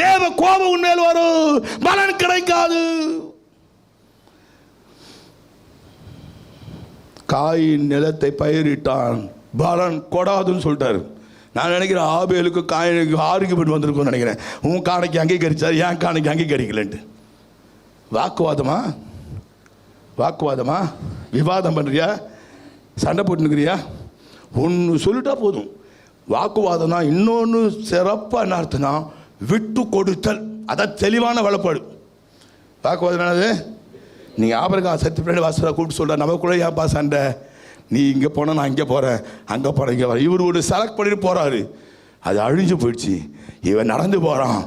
D: தேவ கோபம் உண்மையில் வரும், பலன் கிடைக்காது. காயின் நிலத்தை பயிரிட்டான், பலன் கொடாதுன்னு சொல்லிட்டாரு. நான் நினைக்கிறேன் ஆபேலுக்கு காயினுக்கு ஆர்குமெண்ட் வந்திருக்கும்னு நினைக்கிறேன். உன் காணிக்கு அங்கீகரிச்சார், என் காணிக்கு அங்கீகரிக்கலன்ட்டு. வாக்குவாதமா? வாக்குவாதமா? விவாதம் பண்ணுறியா? சண்டை போட்டுனுக்கிறியா? ஒன்று சொல்லிட்டா போதும். வாக்குவாதம்னா இன்னொன்று சிறப்பாக என்ன அர்த்தம்னா விட்டு கொடுத்தல். அதான் தெளிவான வளப்பாடு. வாக்குவாதம் என்னது? நீங்கள் ஆபரகம் சத்து பின்னாடி வாசலாக கூப்பிட்டு சொல்கிற நமக்குள்ளே ஏன்ப்பா சண்டை? நீ இங்கே போனால் நான் இங்கே போகிறேன், அங்கே போகிறேன், இங்கே வரேன். இவர் ஒரு செலக்ட் பண்ணிட்டு போகிறாரு, அது அழிஞ்சு போயிடுச்சு. இவன் நடந்து போகிறான்,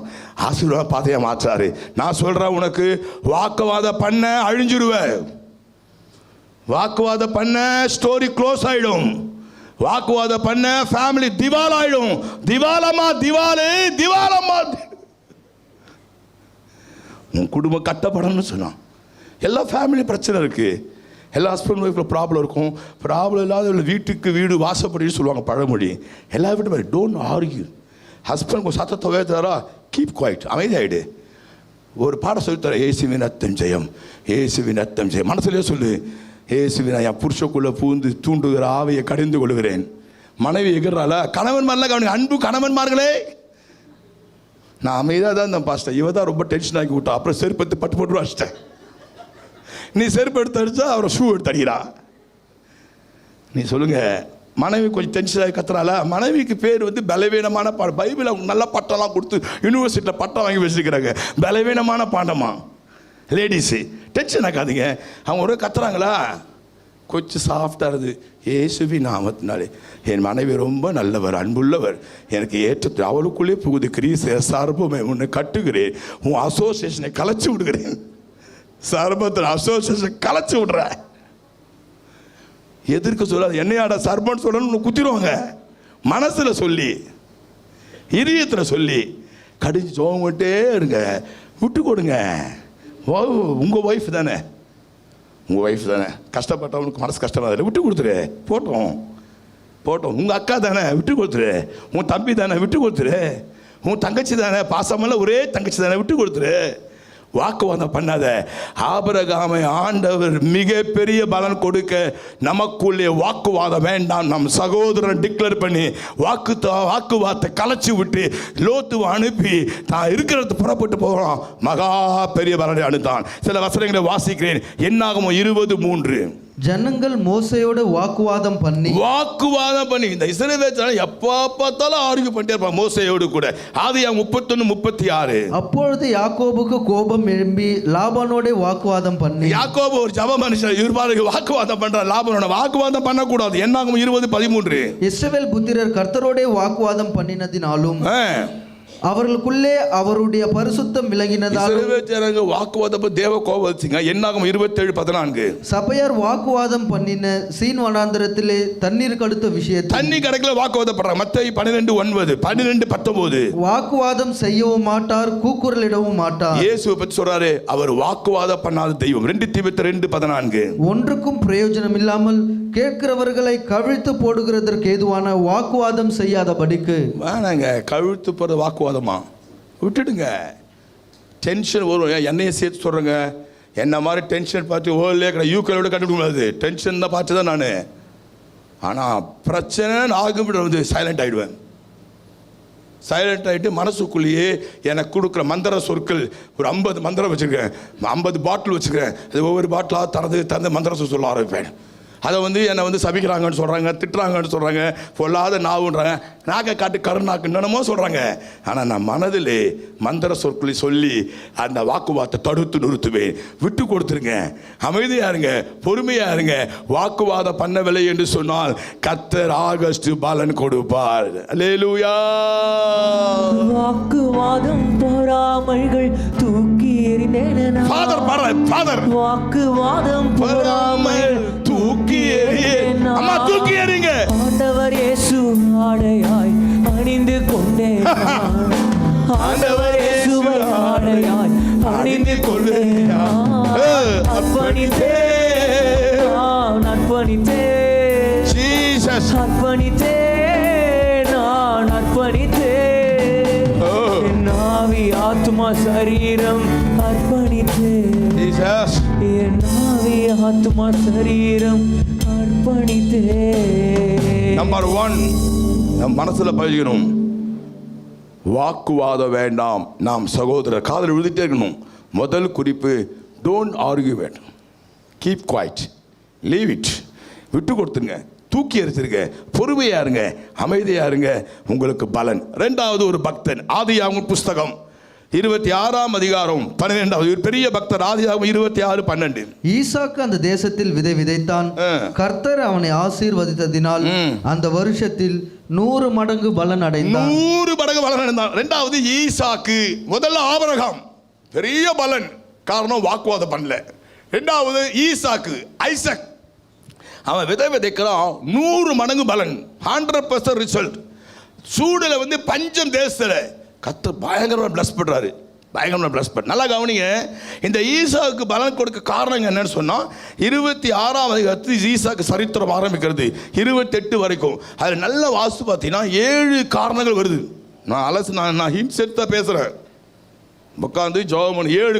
D: ஆசீர்வாத பாதையை மாற்றாரு. நான் சொல்கிறேன், உனக்கு வாக்குவாதம் பண்ண அழிஞ்சிடுவேன். வாக்குவாதம் பண்ண ஸ்டோரி க்ளோஸ் ஆகிடும். வாக்குவாதம் பண்ண ஃபேமிலி திவால் ஆகிடும். திவாலம்மா திவாலு, திவாலம்மா. உன் குடும்பம் கட்டப்படணும்னு சொன்னான். எல்லா ஃபேமிலி பிரச்சனை இருக்குது. எல்லா ஹஸ்பண்ட் ஒய்ஃபில் ப்ராப்ளம் இருக்கும். ப்ராப்ளம் இல்லாத வீட்டுக்கு வீடு வாசப்படின்னு சொல்லுவாங்க பழமொழி. எல்லா வீட்டு மாதிரி டோன்ட் ஆர்கியூ. ஹஸ்பண்ட் கொஞ்சம் சத்தத்தை உயர்த்தாரா, கீப் குவைட், அமைதியாயிடு. ஒரு பாடம் சொல்லித்தர, இயேசுவின் ரத்தம் ஜெயம், இயேசுவின் ரத்தம் ஜெயம். மனசுலேயே சொல்லு, இயேசுவின் என் புருஷக்குள்ளே பூந்து தூண்டுகிற ஆவையை கடிந்து கொள்கிறேன். மனைவி எகிறால கணவன் மாதிரிலாம் கவனிங்க. அன்பு கணவன்மார்களே, நான் அமைதியாக தான் இருந்தேன் பாஸ்டர். இவ தான் ரொம்ப டென்ஷன் ஆக்கி விட்டா. அப்புறம் செருப்பத்து பட்டு போட்டு வச்சிட்டேன். நீ செருப்பு எடுத்து அடிச்சா அவரை ஷூ எடுத்து அடிக்கிறா. நீ சொல்லுங்க, மனைவி கொஞ்சம் டென்ஷனாகி கத்துறால. மனைவிக்கு பேர் வந்து பலவீனமான பாடம். பைபிள் அவங்க நல்ல பட்டம்லாம் கொடுத்து யூனிவர்சிட்டியில் பட்டம் வாங்கி வச்சுருக்கிறாங்க. பலவீனமான பாண்டமா. Ladies tension ஆக்காதீங்க. அவங்க ஒரு கத்துறாங்களா, கொஞ்சம் சாஃப்டாக இருக்குது. இயேசுவி நாமத்தினாலே என் மனைவி ரொம்ப நல்லவர், அன்புள்ளவர், எனக்கு ஏற்ற அவளுக்குள்ளே புகுது கிரீச சார்புமே உன்னை கட்டுகிறேன், உன் அசோசியேஷனை கலைச்சி விடுகிறேன். சர்பத்தில் அசோசியேஷன் கலைச்சி விடுற. எதிர்க்க சொல்லாது. என்னையாட சர்பன் சொல்லணும்னு குத்திடுவாங்க. மனசில் சொல்லி இதயத்தில் சொல்லி கடிஞ்சு சோங்கிட்டே இருங்க. விட்டு கொடுங்க. உங்கள் ஒய்ஃப் தானே, உங்கள் ஒய்ஃப் தானே. கஷ்டப்பட்டவனுக்கு மனசு கஷ்டமாக இல்லை, விட்டு கொடுத்துரு. போட்டோம் போட்டோம். உங்கள் அக்கா தானே, விட்டு கொடுத்துரு. உன் தம்பி தானே, விட்டு கொடுத்துரு. உன் தங்கச்சி தானே, பாசமெல்லாம் ஒரே தங்கச்சி தானே, விட்டு கொடுத்துரு.
A: வாக்குவாதம் பண்ணாத. ஆபிரகாமை ஆண்டவர் மிகப்பெரிய பலன் கொடுக்க நமக்குள்ளே வாக்குவாதம் வேண்டாம். நம் சகோதரன் டிக்ளேர் பண்ணி வாக்குவாதத்தை கலைச்சி விட்டு லோத்துவை அனுப்பி தான் இருக்கிறது புறப்பட்டு போகலாம். மகா பெரிய பலனை அனுத்தான். சில வசனங்களை வாசிக்கிறேன். என்னாகும் 20:3.
E: ஜனங்கள் மோசையோடு வாக்குவாதம் பண்ணி
A: இந்த இஸ்ரவேல் எப்ப பார்த்தாலும் ஆர்கியூ பண்ணிட்டே இருப்பாங்க மோசையோடு கூட. ஆதியாகமம் 31:36.
E: அப்பொழுது யாக்கோபுக்கு கோபம் எழும்பி லாபானோட வாக்குவாதம் பண்ணி.
A: யாக்கோபு ஒரு ஜப மனுஷன், இவருக்கு வாக்குவாதம் பண்ற. லாபானோட வாக்குவாதம் பண்ணக்கூடாது. என்னாகும் 20:13.
E: இஸ்ரவேல் புத்திரர் கர்த்தரோட வாக்குவாதம் பண்ணினதினாலும் அவர்களுக்குள்ளே அவருடைய பரிசுத்தம் விளங்கினதாலும்
A: வாக்குவாதம் தேவ கோபம் வச்சுங்க. என்னாகும் 27:14.
E: சபையார் வாக்குவாதம் பண்ணின சீன் வனாந்தரத்திலே தண்ணீர் கடுத்த விஷயத்தை
A: தண்ணி கடைக்குள்ள வாக்குவாதம் பண்றாங்க. மத்தேயு 12:9, 12:19.
E: வாக்குவாதம் செய்யவும் மாட்டார், கூக்குரலிடவும் மாட்டார்.
A: இயேசுவை பற்றி சொல்றாரு, அவர் வாக்குவாதம் பண்ணாத தெய்வம். 2 தீமோத்தேயு 2:14.
E: ஒன்றுக்கும் பிரயோஜனம் இல்லாமல் கேட்கிறவர்களை கவிழ்த்து போடுகிறதற்கு ஏதுவான வாக்குவாதம் செய்யாதபடிக்கு.
A: வேணாங்க, கழுத்து போறது வாக்குவாதமா விட்டுடுங்க. டென்ஷன் வரும். என்னைய சேர்த்து சொல்றேங்க, என்ன மாதிரி டென்ஷன் பார்த்து ஓல்லே கடை யூக்கலோட கண்டுபிடிக்க முடியாது. டென்ஷன் தான் பார்த்து தான் நான். ஆனால் பிரச்சனை ஆகும் சைலண்ட் ஆகிடுவேன். சைலண்ட் ஆகிட்டு மனசுக்குள்ளேயே எனக்கு கொடுக்குற மந்திர சொற்கள் ஒரு 50 மந்திரம் வச்சுருக்கேன். 50 பாட்டில் வச்சுருக்கேன். அது ஒவ்வொரு பாட்டிலாக திறந்து மந்திர சொல் சொல்ல ஆரம்பிப்பேன். அதை என்னை சபிக்கிறாங்கன்னு சொல்கிறாங்க, திட்டுறாங்கன்னு சொல்கிறாங்க, பொல்லாத நாவுன்றாங்க, நாக்கை காட்டு கருநாக்கு என்னென்னமோ சொல்கிறாங்க. ஆனால் நான் மனதிலே மந்திர சொற்களை சொல்லி அந்த வாக்குவாதத்தை தடுத்து நிறுத்துவேன். விட்டு கொடுத்துருங்க, அமைதியாக இருங்க, பொறுமையாக இருங்க. வாக்குவாதம் பண்ணவில்லை என்று சொன்னால் கர்த்தர் ஆகஸ்ட் பலன் கொடுப்பார். அல்லேலூயா.
B: வாக்குவாதம் பொறாமைகள் தூக்கி எறிந்தேன்.
A: ஃபாதர்
B: வாக்குவாதம் பொறாமைகள்
A: தூக்கி எறிங்க.
B: ஆண்டவர் இயேசு ஆடையாய் அணிந்து கொண்டேன். ஆண்டவர் இயேசுவை ஆடையாய் அணிந்து கொண்டேன். அர்ப்பணித்தேன். என் ஆவி ஆத்மா சரீரம் அர்ப்பணித்தேன். என் ஆவி ஆத்மா சரீரம் அர்ப்பணித்தேன்.
A: நம்பர் 1 நம் மனசுல பழகணும். வாக்குவாதம் வேண்டாம். நாம் சகோதரர் காதல் எழுதிட்டே இருக்கணும். முதல் குறிப்பு, டோன்ட் ஆர்கியூ வேண்டாம். Keep quiet, leave it. விட்டு கொடுத்துருங்க, தூக்கி எறிச்சிருங்க, பொறுமையா இருங்க, அமைதியா இருங்க, உங்களுக்கு பலன். ரெண்டாவது ஒரு பக்தன். ஆதியாகமம் புஸ்தகம் 26:12. பெரிய பக்தர். ஆதியாகமம் 26:12.
E: ஈசாக்கு அந்த தேசத்தில் விதை விதைத்தான். கர்த்தர் அவனை ஆசீர்வதித்ததினால் அந்த வருஷத்தில் 100 மடங்கு பலன் அடைந்தான்.
A: 100 மடங்கு பலன் அடைந்தான். ரெண்டாவது ஈசாக்கு. முதல்ல ஆபிரகாம் பெரிய பலன், காரணம் வாக்குவாதம் பண்ணல. ரெண்டாவது ஈசாக்கு, ஐசக், அவன் விதை விதைக்கிறான், 100 மடங்கு பலன், 100% ரிசல்ட். சூடுல பஞ்சம் தேசத்துல கர்த்தர் பயங்கரமாக பிளஸ் பண்ணுறாரு. பயங்கரமாக பிளஸ் பண்ண. நல்லா கவனிங்க. இந்த ஈசாவுக்கு பலன் கொடுக்க காரணம் என்னன்னு சொன்னால் 26ஆம் அதிகாரத்தில் ஈசாக்கு சரித்திரம் ஆரம்பிக்கிறது 28 வரைக்கும். அதில் நல்ல வாஸ்து பார்த்தீங்கன்னா 7 காரணங்கள் வருது. நான் ஹிண்ட்ஸ் எடுத்து தான் பேசுகிறேன். உட்காந்து ஜெபம் பண்ணு. 7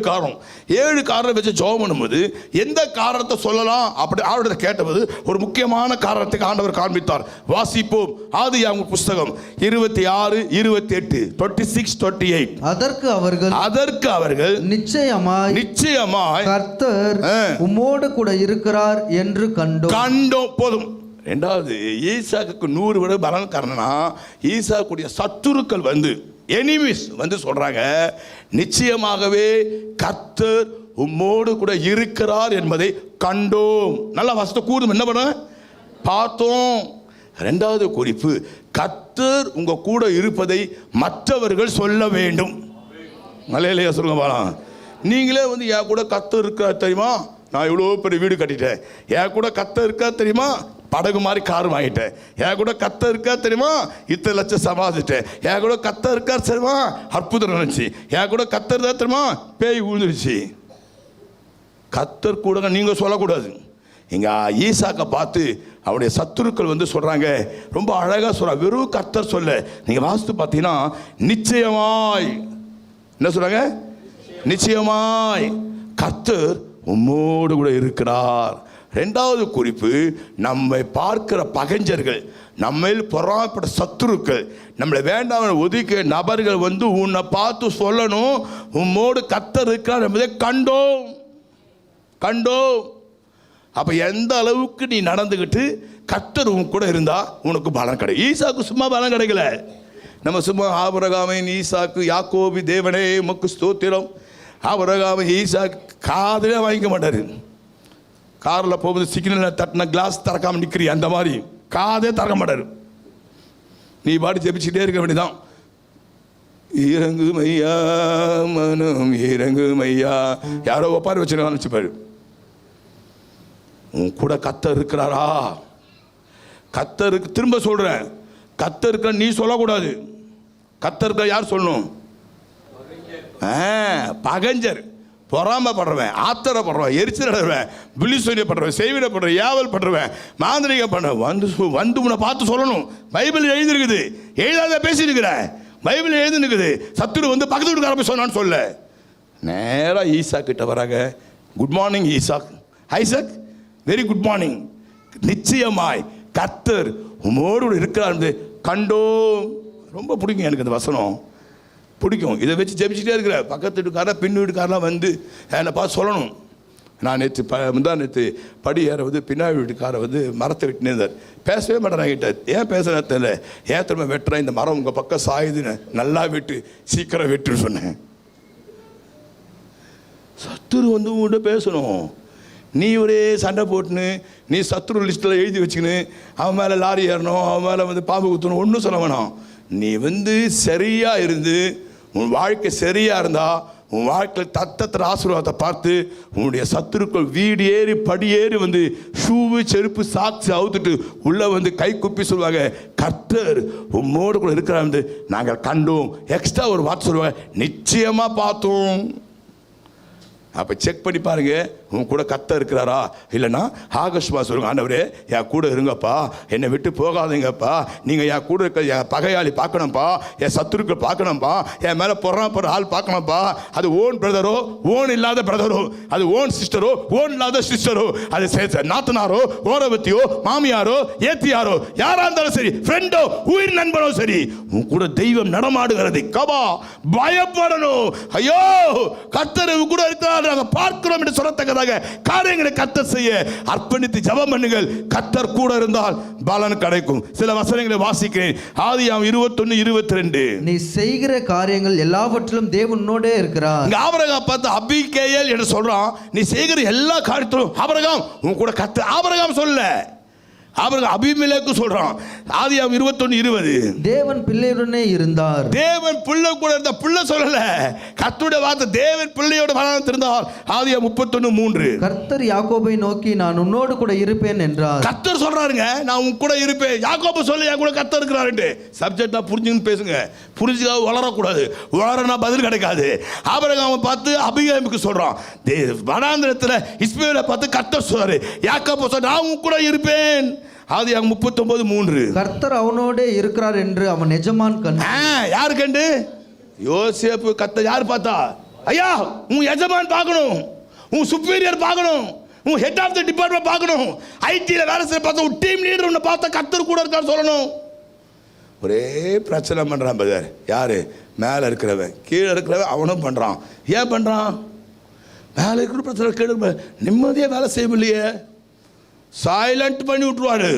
A: காரணம் வச்சு ஜெபம் பண்ணும்போது எந்த காரணத்தை சொல்லலாம் அப்படி ஆண்டவரை கேட்டபோது ஒரு முக்கியமான காரணத்துக்கு ஆண்டவர் காண்பித்தார். வாசிப்போம். ஆதியாகமம் புஸ்தகம் 26, 28, 26, 28. அதற்கு அவர்கள் நிச்சயமாய்
E: கர்த்தர் உம்மோடு கூட இருக்கிறார் என்று கண்டோம்.
A: போதும். ரெண்டாவது, ஈசாக்கு 100 விட பலன் காரணம்னா ஈசாக்குடைய சத்துருக்கள் எனிமீஸ் சொல்றாங்க, நிச்சயமாகவே கர்த்தர் உம்மோடு கூட இருக்கிறார் என்பதை கண்டோம். நல்ல வசத்தை கூறும். என்ன பண்ண பார்த்தோம். ரெண்டாவது குறிப்பு, கர்த்தர் உங்க கூட இருப்பதை மற்றவர்கள் சொல்ல வேண்டும். நல்லையா சொல்லுங்க பாலாம். நீங்களே என் கூட கர்த்தர் இருக்கிறார் தெரியுமா, நான் இவ்வளோ பெரிய வீடு கட்டிட்டேன். என் கூட கர்த்தர் இருக்கா தெரியுமா, படகு மாதிரி கார் வாங்கிட்டேன். என் கூட கர்த்தர் இருக்கா தெரியுமா, இத்தனை லட்சம் சம்பாதிச்சிட்டேன். என் கூட கர்த்தர் இருக்கா தெரியுமா, அற்புதம் நினைச்சு. என் கூட கர்த்தர் தான் தெரியுமா, பேய் விழுந்துருச்சு. கர்த்தர் கூட நீங்க சொல்லக்கூடாது. இங்க ஈசாக்கை பார்த்து அவருடைய சத்துருக்கள் சொல்றாங்க, ரொம்ப அழகா சொல்றாங்க. வெறும் கர்த்தர் சொல்ல, நீங்க வாஸ்து பார்த்தீங்கன்னா நிச்சயமாய் என்ன சொல்றாங்க, நிச்சயமாய் கர்த்தர் உம்மோடு கூட இருக்கிறார். ரெண்டாவது குறிப்பு, நம்மை பார்க்கிற பகைஞர்கள், நம்மையில் பொறாமைப்பட்ட சத்துருக்கள், நம்மளை வேண்டாம் ஒதுக்கிய நபர்கள் வந்து உன்னை பார்த்து சொல்லணும், உம்மோடு கர்த்தர் இருக்கிறார் என்பதை கண்டோம். அப்ப எந்த அளவுக்கு நீ நடந்துக்கிட்டு கர்த்தர் உன் கூட இருந்தா உனக்கு பலன் கிடைக்கும். ஈசாக்கு சும்மா பலன் கிடைக்கல. நம்ம சும்மா ஆபிரகாமின் ஈசாக்கு யாக்கோபு தேவனே உமக்கு ஸ்தோத்திரம். ஆபிரகாமின் ஈசாக்கு காதலே வாங்கிக்க மாட்டாரு. காரில் போகும்போது சிக்னல் தட்டின கிளாஸ் திறக்காம நிற்கிறீ, அந்த மாதிரி காதே திறக்க மாட்டாரு. நீ பாடி ஜெபிச்சுட்டே இருக்க வேண்டியதான். இறங்கு மையா மனம் இறங்கு மையா, யாரோ ஒப்பாரி வச்சுருக்கான்னு வச்சுப்பாரு. உன் கூட கர்த்தர் இருக்கிறாரா? கர்த்தருக்கு திரும்ப சொல்றேன், கர்த்தருக்கு நீ சொல்லக்கூடாது. கர்த்தருக்கு யார் சொல்லணும்? பகஞ்சர், பொறாமப்படுறவன், ஆத்திரப்படுறவன், எரிச்சலடுறவன், விழிசொல்லியப்படுறவன், செய்விடப்படுறவன், ஏவல் பண்றவன், மாந்திரிகம் பண்றவன் வந்து உன்னை பார்த்து சொல்லணும். பைபிள் எழுதிருக்குது, எழுதாத பேசிருக்கிற. பைபிள் எழுதிருக்குது. சத்துரு வந்து பக்கத்து வீட்டுக்கார போய் சொன்னான்னு சொல்ல. நேரா ஈசா கிட்ட வராங்க. Good morning Isaac. Isaac, very good morning. நிச்சயமாய் கர்த்தர் உமோடு இருக்கிறார் கண்டோம். ரொம்ப பிடிக்கும் எனக்கு அந்த வசனம், பிடிக்கும். இதை வச்சு ஜெபிச்சுட்டே இருக்கிற பக்கத்து வீட்டுக்காரர் பின் வீட்டுக்காரெலாம் வந்து என்னை பார்த்து சொல்லணும். நான் நேற்று படி ஏற வந்து பின்னாடி வீட்டுக்காரை வந்து மரத்தை வெட்டினே இருந்தார். பேசவே மாட்டேன் கிட்ட. ஏன் பேசுகிறேன் தெரியல. ஏன் திரும்ப வெட்டுறேன், இந்த மரம் உங்கள் பக்கம் சாயுதுன்னு. நல்லா வெட்டு, சீக்கிரம் வெட்டுன்னு சொன்னேன். சத்துரு வந்து உங்கள்கிட்ட பேசணும். நீ ஒரே சண்டை போட்டுன்னு நீ சத்துரு லிஸ்ட்டில் எழுதி வச்சுக்கின்னு அவன் மேலே லாரி ஏறணும், அவன் மேலே வந்து பாம்பு குத்தணும், ஒன்றும் சொல்ல வேணாம். நீ வந்து சரியாக இருந்து உன் வாழ்க்கை சரியாக இருந்தால் உன் வாழ்க்கையில் தத்தத்திர ஆசீர்வாதத்தை பார்த்து உன்னுடைய சத்துருக்கள் வீடு ஏறி படி ஏறி வந்து ஷூவு செருப்பு சாக்ஸ் அவுத்துட்டு உள்ளே வந்து கை குப்பி சொல்லுவாங்க, கர்த்தர் உம்மோடு கூட இருக்கிறார் நாங்கள் கண்டோம். எக்ஸ்ட்ரா ஒரு வார்த்தை சொல்லுவாங்க, நிச்சயமாக பார்த்தோம். அப்போ செக் பண்ணி பாருங்க, உன் கூட கர்த்தர் இருக்கிறாரா இல்லைன்னா ஆகஸ்மா சொல்லுங்க, ஆண்டவரே என் கூட இருங்கப்பா, என்னை விட்டு போகாதீங்கப்பா, நீங்கள் என் கூட இருக்க என் பகையாளி பார்க்கணும்ப்பா, என் சத்துருக்கள் பார்க்கணும்ப்பா, என் மேலே பொறாமப்படுற ஆள் பார்க்கணும்ப்பா. அது ஓன் பிரதரோ ஓன் இல்லாத பிரதரோ, அது ஓன் சிஸ்டரோ ஓன் இல்லாத சிஸ்டரோ, அது நாத்தனாரோ ஓரவத்தியோ மாமியாரோ ஏத்தியாரோ யாரா இருந்தாலும் சரி, ஃப்ரெண்டோ உயிர் நண்பனோ சரி, உன் கூட தெய்வம் நடமாடுகிறது. கபா பயப்படணும். ஐயோ கர்த்தர் கூட இருக்கிறார் பார்க்கிறோம் என்று சொல்லத்தக்கதாக காரியங்களை கர்த்தர் செய்ய அர்ப்பணித்து ஜெபம் பண்ணுங்கள். கர்த்தர் கூட இருந்தால் பலன் கிடைக்கும். சில வசனங்களை வாசிக்கிறேன். ஆதியாகமம் 21:22.
E: நீ செய்கிற காரியங்கள் எல்லாவற்றிலும் தேவனோடே இருக்கிறார்.
A: ஆபிரகாம் பார்த்து அபிகேயல் என்று சொல்றான். நீ செய்கிற எல்லா காரியத்திலும் ஆபிரகாம் உன் கூட கர்த்தர். ஆபிரகாம் சொல்ல, ஆபிரகாம் அபிமெலேக்கு சொல்றான். ஆதியாகமம் 21:20.
E: தேவன் பிள்ளையுடனே இருந்தார்.
A: தேவன் பிள்ளை கூட இருந்த. பிள்ளை சொல்லல, கர்த்தருடைய வார்த்தை. தேவன் பிள்ளையோட வளர்ந்து இருந்தால். ஆதியாகமம் 31:3.
E: கர்த்தர் யாக்கோபை நோக்கி நான் உன்னோடு கூட இருப்பேன் என்றார்.
A: கர்த்தர் சொல்றாருங்க, நான் உன் கூட இருப்பேன். யாக்கோபு சொல்ல என் கூட கர்த்தர் இருக்கிறாரு. சப்ஜெக்டா புரிஞ்சுன்னு பேசுங்க. புரிஞ்சுக்காக வளரக்கூடாது. வளரனா பதில் கிடைக்காது. ஆபிரகாமை பார்த்து அபிகேலுக்கு சொல்றான். வனாந்திரத்தில் இஸ்மவேலை பார்த்து கர்த்தர் சொல்றாரு. யாக்கோபு சொல்ற நான் உன் கூட இருப்பேன். ஆதியாகமம் 39:3.
E: கர்த்தர் அவனோடே இருக்கிறார் என்று அவன் எஜமான் கண்டு.
A: யாரு கண்டு? யோசேப்பு. கர்த்தர் யார் பார்த்தா? ஐயா உன் எஜமான் பார்க்கணும், உன் சுப்பீரியர் பார்க்கணும், உன் ஹெட் ஆஃப் த டிபார்ட்மெண்ட் பார்க்கணும், ஐடியில் வேலை செய்ய பார்த்தா உன் டீம் லீடர் உன்னை பார்த்தா கர்த்தர் கூட இருக்கான்னு சொல்லணும். ஒரே பிரச்சனை பண்றான் பதர். யாரு? மேலே இருக்கிறவன். கீழே இருக்கிறவன் அவனும் பண்றான். ஏன் பண்றான்? மேலே இருக்கிற பிரச்சனை கீழே நிம்மதியாக வேலை செய்ய முடியலையே, சைலண்ட் பண்ணி விட்டுருவாரு.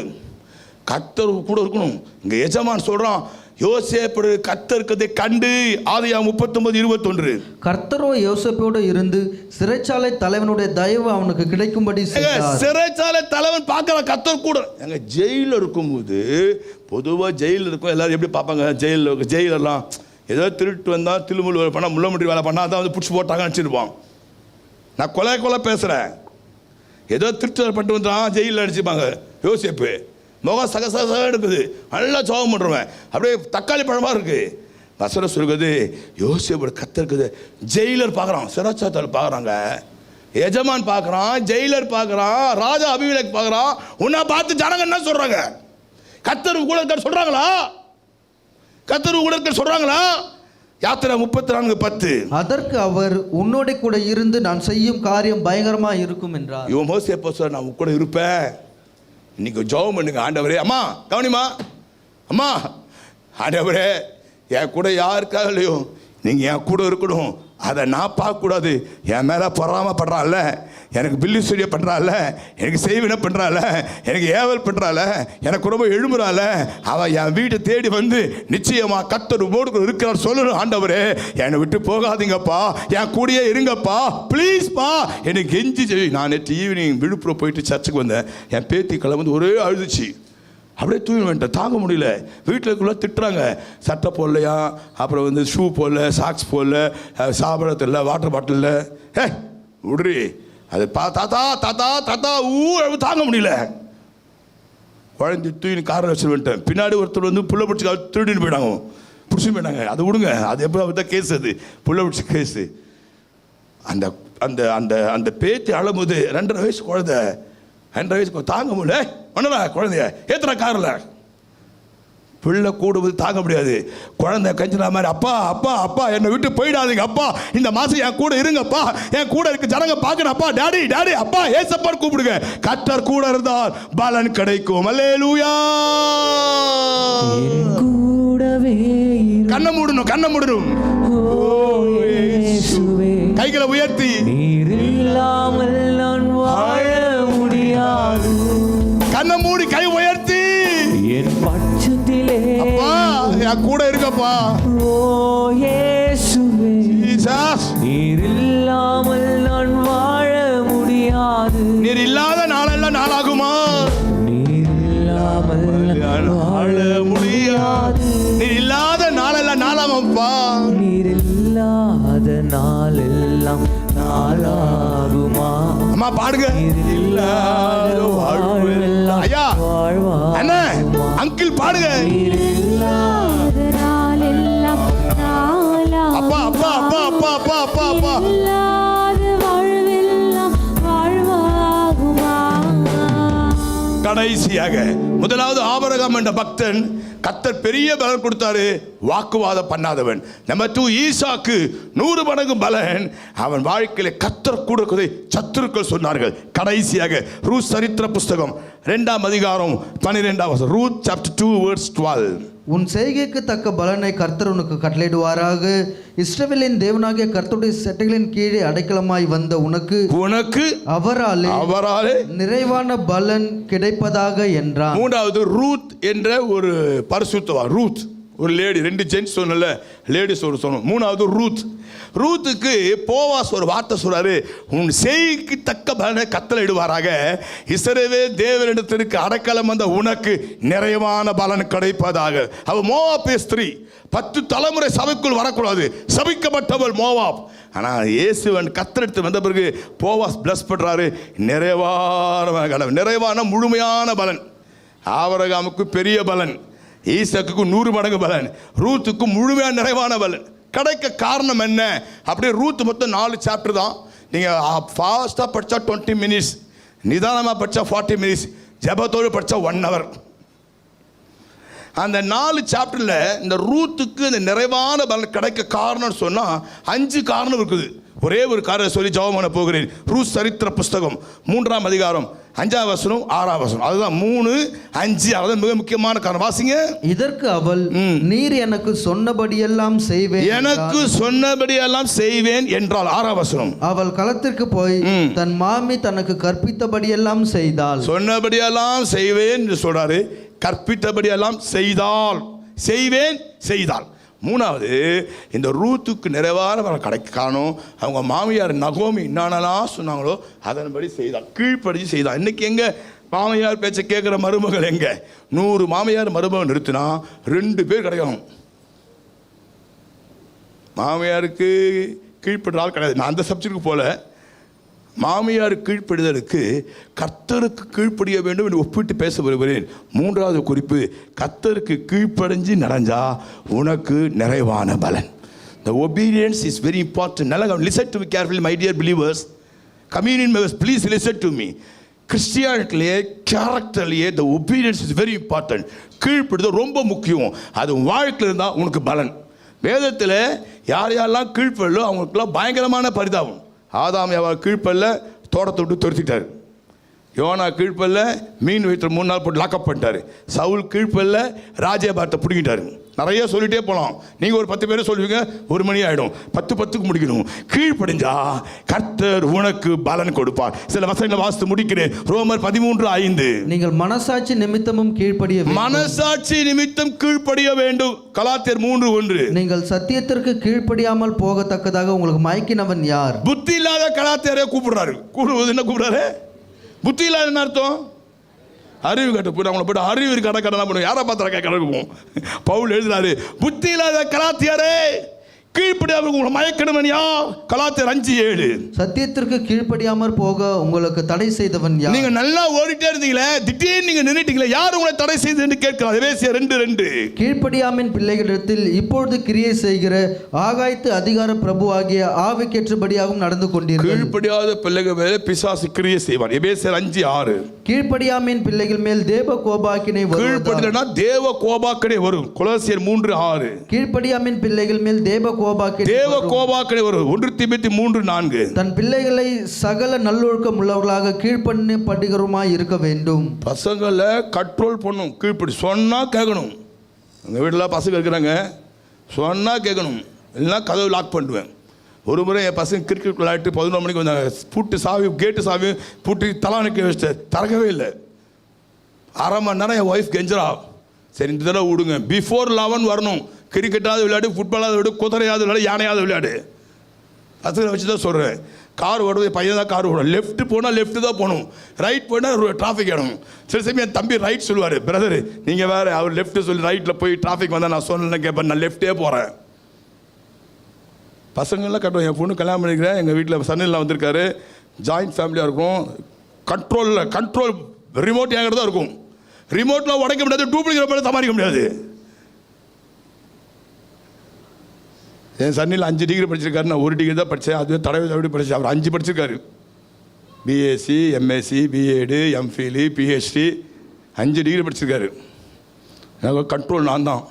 A: கர்த்தர் கூட இருக்கணும். இங்க எஜமான் சொல்றான், யோசேப்பு கர்த்தருக்கதை கண்டு. ஆதியாகமம் 39:21.
E: கர்த்தரோ யோசேப்போடு இருந்து சிறைச்சாலை தலைவனுடைய தயவு அவனுக்கு கிடைக்கும்படி செய்தார்.
A: சிறைச்சாலை தலைவன் பார்க்கற கர்த்தர் கூட. எங்க ஜெயிலில் இருக்கும்போது பொதுவாக ஜெயிலில் இருக்கும் எல்லாரும் எப்படி பார்ப்பாங்க? ஜெயிலெல்லாம் ஏதோ திருட்டு வந்தா திருமுள் பண்ணா முள்ளமுட்டி வேலை பண்ணா அதான் வந்து பிடிச்சி போட்டாங்கன்னு நினச்சிருப்பான். நான் கொலை பேசுகிறேன். ஏதோ திருட்டு பண்ணிட்டு வந்தான் ஜெயிலில் அடிச்சுப்பாங்க. யோசேப்பு முகம் சகசக எடுக்குது, நல்லா சோகம் பண்ணுறவன், அப்படியே தக்காளி பழமாக இருக்குது. வசனம் சொல்லுது, யோசேப்பு கத்த இருக்குது. ஜெயிலர் பார்க்குறான், சிறைச்சாலை பார்க்குறாங்க, எஜமான் பார்க்குறான், ஜெயிலர் பார்க்குறான், ராஜா அபிமெலேக்கு பார்க்குறான். உன்னை பார்த்து ஜனங்க என்ன சொல்கிறாங்க? கர்த்தர் கூட இருக்க சொல்கிறாங்களா? கர்த்தர் கூட இருக்க சொல்கிறாங்களா?
D: யாத்திரை 34:10.
E: அதற்கு அவர் உன்னோட கூட இருந்து நான் செய்யும் காரியம் பயங்கரமா இருக்கும் என்றார்.
D: இவன் மோசே போஸ்டர் நான் உன் கூட இருப்பேன், இன்னைக்கு ஜெபம் பண்ணுங்க ஆண்டவரே. அம்மா கவனிமா, அம்மா ஆண்டவரே என் கூட யாருக்காக இல்லையோ நீங்க என் கூட இருக்கணும், அதை நான் பார்க்கக்கூடாது. என் மேலே பொறாமப்படுறான்ல, எனக்கு பில்லி சொல்லிய பண்ணுறாள், எனக்கு செய்வினை பண்ணுறாள், எனக்கு ஏவல் பண்ணுறாள், எனக்கு ரொம்ப எழும்புறாள், அவன் என் வீட்டை தேடி வந்து நிச்சயமாக கர்த்தர் உம்மோடு இருக்கிறார் சொல்லணும். ஆண்டவரே என்னை விட்டு போகாதீங்கப்பா, என் கூடயே இருங்கப்பா, ப்ளீஸ்ப்பா எனக்கு கெஞ்சி செய். நான் நேற்று ஈவினிங் விழுப்புரம் போயிட்டு சர்ச்சுக்கு வந்தேன். என் பேத்தி கிளம்பி ஒரே அழுதுச்சு, அப்படியே தூங்கி வேண்டாம், தாங்க முடியல. வீட்டில் திட்டுறாங்க, சட்டை போடலையா, அப்புறம் வந்து ஷூ போடல, சாக்ஸ் போடல, சாப்பிடத்தில் வாட்டர் பாட்டில். விடுறி அது தாத்தா தாத்தா தாத்தா தாங்க முடியல. குழந்தை தூக்கி காரில் வச்சு வந்துட்டேன். பின்னாடி ஒருத்தர் வந்து புள்ள பிடிச்சி திருடின்னு போயிட்டாங்க, பிடிச்சி போயிட்டாங்க. அதை விடுங்க, அது எப்போ தான் கேஸ், அது புள்ள பிடிச்சி கேஸு. அந்த அந்த அந்த அந்த பேத்தி அழும்போது 2.5 வயசு குழந்தை, 2.5 வயசு தாங்க முடியல. ஒன்றா குழந்தைய ஏத்துற காரில், பிள்ளை கூடுவது தாங்க முடியாது. குழந்தை கஞ்சினா மாதிரி அப்பா அப்பா அப்பா என்னை விட்டு போயிடாதீங்க அப்பா, இந்த மாதம் என் கூட இருங்கப்பா, என் கூட இருக்க ஜனங்க பார்க்கணும் அப்பா, டாடி டாடி அப்பா ஏசப்பான்னு கூப்பிடுங்க. கர்த்தர் கூட இருந்தால் பலன் கிடைக்கும். அல்லேலூயா.
B: கூடவே
D: கண்ணை மூடணும், கண்ணை மூடணும், கைகளை உயர்த்தி.
B: நீர் இல்லாமல் நான் வாழ முடியாது.
D: கண்ணை மூடி கை உயர்த்தி,
B: என் பட்சத்திலே
D: அப்பா என் கூட இருக்கப்பா.
B: ஓ இயேசுவே,
D: ஜீசஸ்
B: நீர் இல்லாமல் நான் வாழ முடியாது.
D: நீர் இல்லாத நாளெல்லாம் நாளாகுமா?
B: நீர் இல்லாமல் நான் வாழ முடியாது.
D: நீர் இல்லாத நாளெல்லாம் நாளாமப்பா.
B: நீர் இல்லாத நாளெல்லாம் நாளாகுமா?
D: அம்மா பாடுங்க.
B: நீர் இல்லாத வாழ்வெல்லாம்
D: ஐயா அண்ணா அங்கிள் பாடுங்க.
C: இல்லாத நாளெல்லாம் நாளாகுமா?
D: அப்பா அப்பா அப்பா அப்பா அப்பா அப்பா அப்பா.
C: இல்லாத வாழ்வெல்லாம் வாழ்வாகுமா?
D: கடைசியாக முதலாவது ஆபிரகாம் என்ற பக்தன் கர்த்தர் பெரிய பலன் கொடுத்தாரு, வாக்குவாதம் பண்ணாதவன். நம்பர் 2 ஈசாக்கு 100 மடங்கு பலன். அவன் வாழ்க்கையில கர்த்தர் கூட இருக்கிறதை சத்துருக்கள் சொன்னார்கள். கடைசியாக ரூத் சரித்திர புஸ்தகம் 2ஆம் அதிகாரம் 12ஆம் வசனம். Ruth chapter 2 verse 12.
E: உன் செய்கைக்கு தக்க பலனை கர்த்தர் உனக்கு கட்டளையிடுவாராக. இஸ்ரவேலின் தேவனாகிய கர்த்தருடைய சட்டைகளின் கீழே அடைக்கலமாய் வந்த உனக்கு அவராலே நிறைவான பலன் கிடைப்பதாக என்றான்.
D: மூன்றாவது ரூத் என்ற ஒரு பரிசுத்தவா. ரூத் ஒரு லேடி, 2 ஜென்ட்ஸ் சொன்னல, லேடிஸ் ஒரு சொன்னோம். மூணாவது ரூத்துக்கு போவாஸ் ஒரு வார்த்தை சொல்றாரு, உன் செய்கைக்கு தக்க பலனை கட்டளையிடுவாராக. இஸ்ரவேல் தேவனிடத்திற்கு அடைக்கலம் வந்த உனக்கு நிறைவான பலன் கிடைப்பதாக. அவ மோவாபிய ஸ்திரீ, 10 தலைமுறை சபைக்குள் வரக்கூடாது, சபிக்கப்பட்டவள் மோவாப். ஆனால் இயேசுவன் கத்தரெடுத்து வந்த பிறகு போவாஸ் பிளஸ் பண்றாரு, நிறைவான முழுமையான பலன். ஆபிரகாமுக்கு பெரிய பலன், ஈசாக்குக்கு 100 மடங்கு பலன், ரூத்துக்கு முழுமையான நிறைவான பலன் கிடைக்க காரணம் என்ன? அப்படியே ரூத் மொத்தம் 4 சாப்டர் தான். நீங்கள் ஃபாஸ்ட்டாக படித்தா 20 மினிட்ஸ், நிதானமாக படித்தா 40 மினிட்ஸ், ஜபத்தோடு படித்தா 1 hour. அந்த 4 சாப்டரில் இந்த ரூத்துக்கு இந்த நிறைவான பலன் கிடைக்க காரணம்னு சொன்னால் 5 காரணம் இருக்குது. ஒரே ஒரு காரணம் சொல்லி ஜெபம் பண்ண போகிறேன். ரூத் சரித்திர புஸ்தகம் 3ஆம் அதிகாரம் 5ஆம் வசனம் 6ஆம் வசனம். அதுதான் 3, 5. அதுதான் மிக முக்கியமான காரணம். வாசிங்க.
E: இதற்கு அவள், நீர் எனக்கு சொன்னபடியெல்லாம் செய்வேன் என்றாள். 6ஆம் வசனம். அவள் களத்திற்கு போய் தன் மாமி தனக்கு கற்பித்தபடியெல்லாம் செய்தாள்.
D: சொன்னபடியெல்லாம் செய்வேன் என்று சொல்றாரு, கற்பித்தபடியெல்லாம் செய்தாள். மூணாவது, இந்த ரூத்துக்கு நிறைவான கிடைக்க காணும். அவங்க மாமியார் நகோமி என்னென்னலாம் சொன்னாங்களோ அதன்படி செய்தாள், கீழ்ப்படிச்சு செய்தாள். இன்னைக்கு எங்க மாமியார் பேச்சை கேட்குற மருமகள் எங்க? 100 மாமியார் மருமகள் நிறுத்தினா 2 பேர் கிடைக்கணும். மாமியாருக்கு கீழ்ப்படுற ஆள் கிடையாது. நான் அந்த சப்ஜெக்டுக்கு போல. மாமியார் கீழ்ப்படிதலுக்கு கர்த்தருக்கு கீழ்ப்படிய வேண்டும் என்று ஒப்பிட்டு பேச வருகிறேன். 3வது குறிப்பு, கர்த்தருக்கு கீழ்ப்படிஞ்சு நடந்தா உனக்கு நிறைவான பலன். The obedience is very important. நல்லா listen to me carefully, my dear believers. Communion members, please listen to me. கிறிஸ்டியானிட்டிலே கேரக்டர்லேயே the obedience is very important. கீழ்ப்படிதல் ரொம்ப முக்கியம். அது வாழ்க்கையில் இருந்தால் உனக்கு பலன். வேதத்தில் யார் யாரெல்லாம் கீழ்ப்படலோ அவங்களுக்குலாம் பயங்கரமான பரிதாபம். ஆதாம் அவர் கீழ்ப்பல்ல தோட்டத்தை விட்டு துரத்திட்டார். யோனா கீழ்ப்பல்ல மீன் வயிற்று 3 நாள் போட்டு லாக்கப் பண்ணிட்டாரு. சவுல் கீழ்ப்பல்ல ராஜ்யபாரத்தை பிடிக்கிட்டாரு. நிறைய சொல்லிட்டே போகலாம். நீங்கள் ஒரு 10 பேரை சொல்லுவீங்க, 1 மணி ஆகிடும். 10:10க்கு முடிக்கணும். கீழ்ப்படிஞ்சா கர்த்தர் உனக்கு பலன் கொடுப்பார். சில வசனங்களை வாசித்து முடிக்கிறேன். ரோமர் 13:5.
E: நீங்கள் மனசாட்சி நிமித்தமும் கீழ்ப்படிய வேண்டும்.
D: மனசாட்சி நிமித்தம் கீழ்ப்படிய வேண்டும். கலாத்தியர் 3:1.
E: நீங்கள் சத்தியத்திற்கு கீழ்ப்படியாமல் போகத்தக்கதாக உங்களுக்கு மயக்கினவன் யார்?
D: புத்தி இல்லாத கலாத்தியரை கூப்பிடுறாரு. கூப்பிடுவது என்ன கூப்பிடுறாரு? புத்தி இல்லாத என்ன அர்த்தம்? அறிவு கட்ட போய் அவங்கள போய்ட்டு அறிவு கடை பண்ணுவோம். யாரை பார்த்து கிடக்குவோம்? பவுல் எழுதுறாரு, புத்தி இல்லாத கலாத்தியரே கீழ்ப்படியாமல் உங்களை மயக்கணுமன் யார்? கலாத்தியர் 5:7.
E: சத்தியத்திற்கு கீழ்ப்படியாமல் போக உங்களுக்கு தடை செய்தவன் யார்?
D: நீங்க நல்லா ஓடிட்டே இருந்தீங்களே, திடீர்னு நீங்க நின்னுட்டீங்களே, யார் உங்களை தடை செய்து என்று கேட்கிறார். எபேசியர் 2:2.
E: கீழ்ப்படியாமின் பிள்ளைகளிடத்தில் இப்பொழுது கிரியை செய்கிற ஆகாயத்து அதிகார பிரபு ஆகிய ஆவிக்கேற்றபடியாகவும் நடந்து கொண்டீர்கள்.
D: கீழ்ப்படியாத பிள்ளைகள் மேலே பிசாசு கிரியை செய்வார். எபேசியர் 5:6.
E: கீழ்ப்படியாமின் பிள்ளைகள் மேல் தேவ கோபாக்கினை
D: கீழ்ப்படினா தேவ கோபாக்கினை வரும். கொலோசியர் 3:6.
E: கீழ்ப்படியாமின் பிள்ளைகள் மேல் தேவ
D: கோபாக்கினை வரும். 1 தீமோத்தேயு 3:4.
E: தன் பிள்ளைகளை சகல நல்லொழுக்கம் உள்ளவர்களாக கீழ்ப்படிகிறவருமாய் இருக்க வேண்டும்.
D: பசங்களை கண்ட்ரோல் பண்ணும். கீழ்ப்படி சொன்னா கேட்கணும். எங்கள் வீட்டில் பசங்க இருக்கிறாங்க, சொன்னா கேட்கணும். இல்லைன்னா கதவு லாக் பண்ணுவேன். ஒரு முறை என் பசங்க கிரிக்கெட் விளையாட்டு 11 மணிக்கு வந்தாங்க. பூட்டு சாவி, கேட்டு சாவி பூட்டி தலானுக்கு வச்சு திறக்கவே இல்லை. 1/2 மணி நேரம் என் ஒய்ஃப் கெஞ்சரா, சரி இந்த தடவை விடுங்க, பிஃபோர் 11 வரணும். கிரிக்கெட்டாவது விளையாடு, ஃபுட்பாலாவது விளையாடு, குதிரையாவது விளையாடு, யானையாவது விளையாடு. பசங்களை வச்சு தான் சொல்கிறேன். கார் ஓடுவது பையன் தான் கார் ஓடும். லெஃப்ட் போனால் லெஃப்ட்டு தான் போகணும், ரைட் போனால் டிராஃபிக் ஆகிடும். சில சமயம் என் தம்பி ரைட் சொல்லுவார், பிரதர் நீங்கள் வேறு, அவர் லெஃப்ட்டு சொல்லி ரைட்டில் போய் டிராஃபிக் வந்தால் நான் சொன்னேன்னு கேட்பேன், நான் லெஃப்ட்டே போகிறேன். பசங்கள்லாம் கட்டுவோம். என் பொண்ணு கல்யாணம் பண்ணிக்கிறேன், எங்கள் வீட்டில் சன்னிலாம் வந்திருக்காரு, ஜாயிண்ட் ஃபேமிலியாக இருக்கும். கண்ட்ரோல் ரிமோட் ஏங்கிறது தான் இருக்கும். ரிமோட்டில் உடைக்க முடியாது, டூப்ளிகேட் பண்ண சமாளிக்க முடியாது. என் சன்னியில் 5 டிகிரி படிச்சிருக்காரு, நான் 1 டிகிரி தான் படித்தேன். அதுவே தடவை எப்படி படித்தேன். அவர் 5 படிச்சிருக்காரு. BSc, MSc, BEd, MPhil, PhD 5 degree படிச்சிருக்காரு. எனக்கு கண்ட்ரோல் நான் தான்.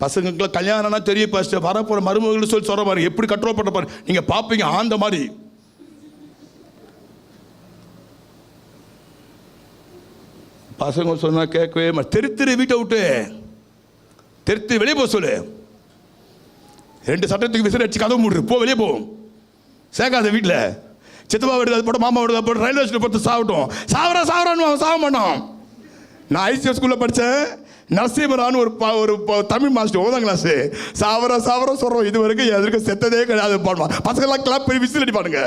D: பசங்களுக்குலாம் கல்யாணம்னா தெரிய ஃபஸ்ட்டு வரப்போகிற மருமகள் சொல்லி சொல்கிற பாருங்க, எப்படி கண்ட்ரோல் பண்ண பாருங்க. நீங்கள் பார்ப்பீங்க ஆந்த மாதிரி. பசங்க சொன்னால் கேட்கவே தெரு வீட்டை விட்டு தெரு வெளியே போக சொல்லு. 2 சட்டத்துக்கு விசில் அடிச்சு கதவு மூடுரு, போ வெளியே போகும். சேர்க்காத வீட்டில். சித்தப்பா விடுது அது போட்டு, மாமா விடுது அது போட்டு, ரயில்வே ஸ்டேஷன் போட்டு சாப்பிட்டோம். சாவரான்னு சாக மாட்டோம். நான் ஐசிஎஸ் ஸ்கூலில் படித்தேன். நரசிம்மரான்னு ஒரு தமிழ் மாஸ்டர் 9ஆம் கிளாஸு. சாவரா சொல்கிறோம். இது வரைக்கும் எதற்கு செத்ததே கிடையாது பாடுவான். பசங்கள்லாம் கிளப் போய் விசில் அடிப்பானுங்க.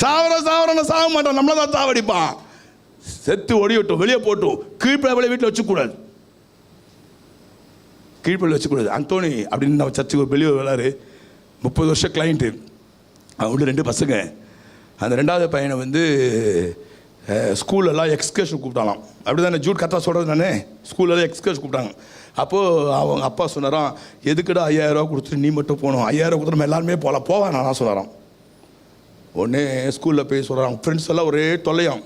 D: சாவரான்னு சாக மாட்டான், நம்மளை தான் சாவடிப்பான். செத்து ஒடிவிட்டோம், வெளியே போட்டோம். கீழ்ப்படியாமலே வீட்டில் வச்சுக்கூடாது. கீழ்ப்பள்ளி வச்சுக்கூடாது. அந்தோனி அப்படின்னு நம்ம சர்ச்சுக்கு ஒரு வெளியே விளாரு, 30 வருஷம் கிளைண்ட்டு. அவங்க 2 பசங்க. அந்த 2வது பையனை வந்து ஸ்கூலெல்லாம் எக்ஸ்கர்ஷன் கூப்பிட்டாலாம். அப்படி தானே ஜூட் கத்தா சொல்கிறது நானே. ஸ்கூலெல்லாம் எக்ஸ்கர்ஷன் கூப்பிட்டாங்க. அப்போது அவங்க அப்பா சொன்னாராம், எதுக்குடா 5000 ரூபா கொடுத்துட்டு நீ மட்டும் போகணும், 5000 ரூபா கொடுத்துட்டு நம்ம எல்லாருமே போகலாம், போவேன் நான் சொன்னாராம். உடனே ஸ்கூலில் போய் சொல்கிறாங்க, ஃப்ரெண்ட்ஸ் எல்லாம் ஒரே தொல்லையாம்.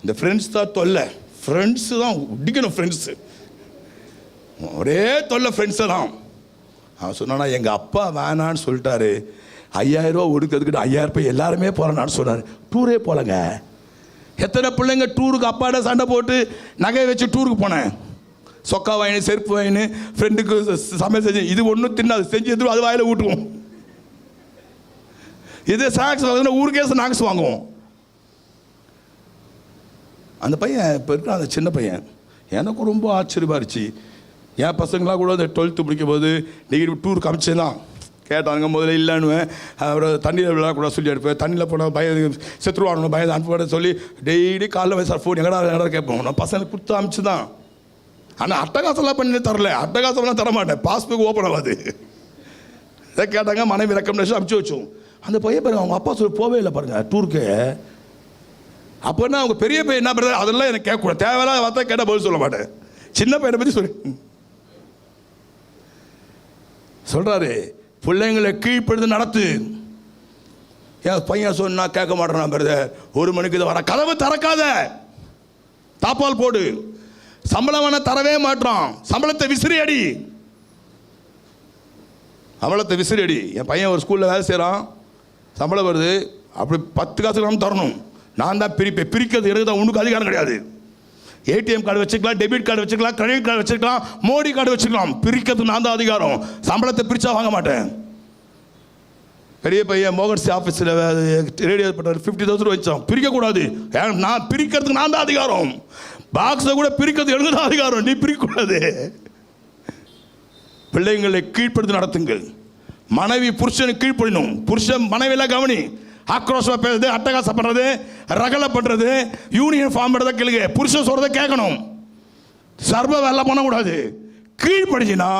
D: இந்த ஃப்ரெண்ட்ஸ் தான் தொல்லை, ஃப்ரெண்ட்ஸு தான் உடிக்கணும், ஃப்ரெண்ட்ஸு ஒரே தொல்லை, ஃப்ரெண்ட்ஸை தான். அவன் சொன்னானா, எங்கள் அப்பா வேணான்னு சொல்லிட்டாரு, 5000 ரூபா ஒடுக்கிறதுக்கிட்ட 5000 ரூபாய் எல்லாருமே போகிறான்னு சொன்னார். டூரே போகலங்க. எத்தனை பிள்ளைங்க டூருக்கு அப்பாட சண்டை போட்டு நகையை வச்சு டூருக்கு போனேன். சொக்கா வாங்கினு, செருப்பு வாங்கினு, ஃப்ரெண்டுக்கு சமையல் செஞ்சு, இது ஒன்றும் தின்னாது, செஞ்சு எதுவும் அது வாயில் ஊட்டுவோம். இது ஸ்நாக்ஸ் வாங்கினா ஊருக்கே ஸ்நாக்ஸ் வாங்குவோம். அந்த பையன் இப்போ இருக்கிற அந்த சின்ன பையன் எனக்கு ரொம்ப ஆச்சரியமாக இருந்துச்சு. என் பசங்களாம் கூட அந்த 12th முடிக்கும் போது டிகிரி டூருக்கு அமைச்சேதான் கேட்டானுங்க. முதல்ல இல்லைன்னுவேன். அப்புறம் தண்ணியில் விளையாடக்கூட சொல்லி எடுப்பேன். தண்ணியில் போனால் பயம் செத்துருவானு பயம் அனுப்ப சொல்லி டெய்லி காலைல வயசு ஃபோன் எங்கடா கேட்போம். நான் பசங்களுக்கு கொடுத்து அமைச்சு தான். ஆனால் அட்டகாசம்லாம் பண்ணி தரல, அட்டகாசம்லாம் தரமாட்டேன், பாஸ்புக் ஓப்பன் ஆகாது. இதை கேட்டாங்க, மனைவி ரெக்கமெண்டேஷன் அனுப்பிச்சி வச்சோம். அந்த பையன் பாருங்க, அவங்க அப்பா சொல்லி போவே இல்லை பாருங்க டூருக்கு. அப்போன்னா அவங்க பெரிய பையன் என்ன பண்ணுறது, அதெல்லாம் எனக்கு கேட்கக்கூடாது, தேவையில்லாத வார்த்தை கேட்டால் பதில் சொல்ல மாட்டேன். சின்ன பையனை பற்றி சொல்லி சொல்கிறாரு, பிள்ளைங்களை கீழ்ப்படுத்து நடத்து. என் பையன் சொன்னா கேட்க மாட்டேறான், பிரதர் 1 மணிக்கு இதை வர, கதவு திறக்காத, தாப்பால் போடு. சம்பளம் வேணா தரவே மாட்டான், சம்பளத்தை விசிறி அடி. சம்பளத்தை விசிறடி. என் பையன் ஒரு ஸ்கூலில் வேலை செய்கிறான், சம்பளம் வருது, அப்படி 10 காசு நம்ம தரணும். நான் தான் பிரிப்பேன். பிரிக்கிறது எனக்கு தான், ஒன்றுக்கு அதிகாரம் கிடையாது. ஏடிஎம் கார்டு வச்சுக்கலாம், டெபிட் கார்டு வச்சுக்கலாம், கிரெடிட் கார்டு வச்சுக்கலாம், மோடி கார்டு வச்சுக்கலாம். பிரிக்கிறது நான் தான் அதிகாரம். சம்பளத்தை பிரித்தா வாங்க மாட்டேன். பெரிய பையன் மோகன்சி ஆஃபீஸில் ரேடியோ பண்ணுறாரு, 50,000 வச்சோம். பிரிக்கக்கூடாது. நான் பிரிக்கிறதுக்கு நான் தான் அதிகாரம். பாக்ஸை கூட பிரிக்கிறது எனக்கு தான் அதிகாரம், நீ பிரிக்கக்கூடாது. பிள்ளைங்களை கீழ்ப்படுத்தி நடத்துங்கள். மனைவி புருஷனுக்கு கீழ்ப்படினும். புருஷன் மனைவியெல்லாம் கவனி. ஆக்ரோஷமாக பேசுறது, அட்டகாசம் பண்ணுறது, ரகலை பண்ணுறது, யூனியன் ஃபார்ம் பண்ணுறதை கேளுங்க. புருஷன் சொல்கிறத கேட்கணும். சர்வ வேலை பண்ணக்கூடாது. கீழ்ப்படிச்சினா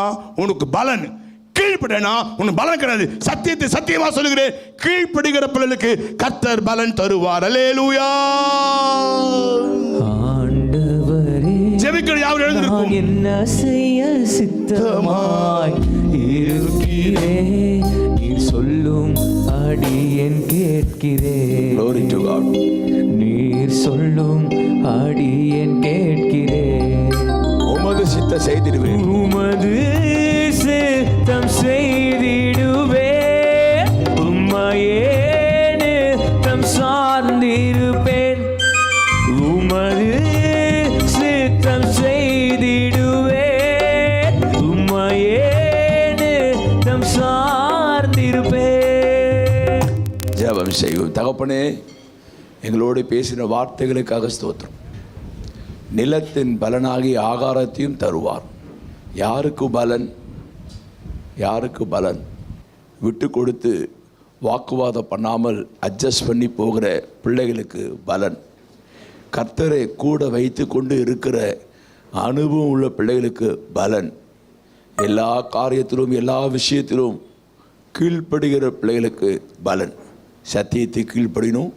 D: உனக்கு பலன், கீழ்ப்படினா உனக்கு பலன் கிடையாது. சத்தியத்தை சத்தியமாக சொல்லுகிறேன், கீழ்ப்படுகிற பிள்ளைகளுக்கு கர்த்தர் பலன் தருவார். அல்லேலூயா.
B: ஆண்டவரே,
D: ஜெபிக்கிற யாரும் எழுந்திருக்கும்.
B: என்ன செய்ய சித்தமாய் இருக்கிறேன், நீர் சொல்லும் அடியேன் கேட்கிறேன்.
A: Glory to God.
B: நீர் சொல்லும் அடியேன் கேட்கிறேன்.
A: உமது சித்த செய்திடுவேன்.
B: உமது சித்தம் செய்திடுவேன். உம்மையே நித்தம் சார்ந்திருப்பேன். உமது சித்தம் செய்திடுவேன். உம்மையே நித்தம் சார்ந்திருப்பேன்.
A: ஜெபம் செய்வோம். தகப்பனே, எங்களோடு பேசின வார்த்தைகளுக்காக ஸ்தோத்திரம். நிலத்தின் பலனாகி ஆகாரத்தையும் தருவார். யாருக்கு பலன்? யாருக்கு பலன்? விட்டு கொடுத்து வாக்குவாதம் பண்ணாமல் அட்ஜஸ்ட் பண்ணி போகிற பிள்ளைகளுக்கு பலன். கர்த்தரை கூட வைத்து கொண்டு இருக்கிற அனுபவம் உள்ள பிள்ளைகளுக்கு பலன். எல்லா காரியத்திலும் எல்லா விஷயத்திலும் கீழ்ப்படுகிற பிள்ளைகளுக்கு பலன். சத்தியத்தை கீழ்ப்படினும்,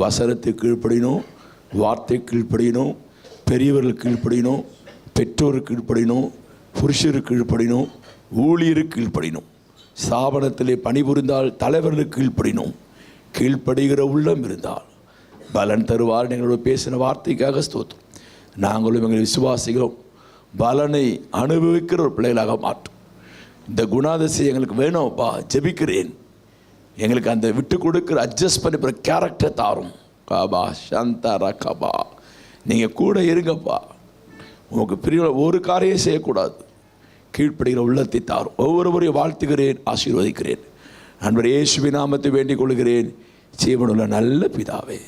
A: வசனத்தை கீழ்ப்படினும், வார்த்தை கீழ்ப்படினும், பெரியவர்கள் கீழ்ப்படினும், பெற்றோருக்கு கீழ்ப்படினும், புருஷருக்கு கீழ்ப்படினும், ஊழியருக்கு கீழ்ப்படினும், ஸ்தாபனத்திலே பணிபுரிந்தால் தலைவர்களுக்கு கீழ்ப்படினும். கீழ்ப்படுகிற உள்ளம் இருந்தால் பலன் தருவார். எங்களோட பேசின வார்த்தைக்காக ஸ்தோத்திரம். நாங்களும் எங்களை விசுவாசிக்கிறோம். பலனை அனுபவிக்கிற ஒரு பிள்ளைகளாக மாற்றும். இந்த குணாதிசை எங்களுக்கு வேணும்ப்பா, ஜெபிக்கிறேன். எங்களுக்கு அந்த விட்டு கொடுக்குற அட்ஜஸ்ட் பண்ணி கேரக்டர் தாரும். காபா சந்தா கபா, நீங்கள் கூட இருங்கப்பா. உங்களுக்கு பிரிய ஒரு காரியம் செய்யக்கூடாது. கீழ்ப்படுகிற உள்ளத்தை தாரும். ஒவ்வொருவரையும் வாழ்த்துகிறேன், ஆசீர்வதிக்கிறேன். நண்பர் இயேசுவின் நாமத்தை வேண்டிக் கொள்கிறேன், ஜீவனுள்ள நல்ல பிதாவே.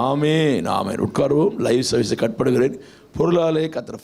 A: ஆமென், ஆமென். உட்காருவோம். லைவ் சர்வீஸை கட் பண்ணுகிறேன். பொருளாலே கத்திர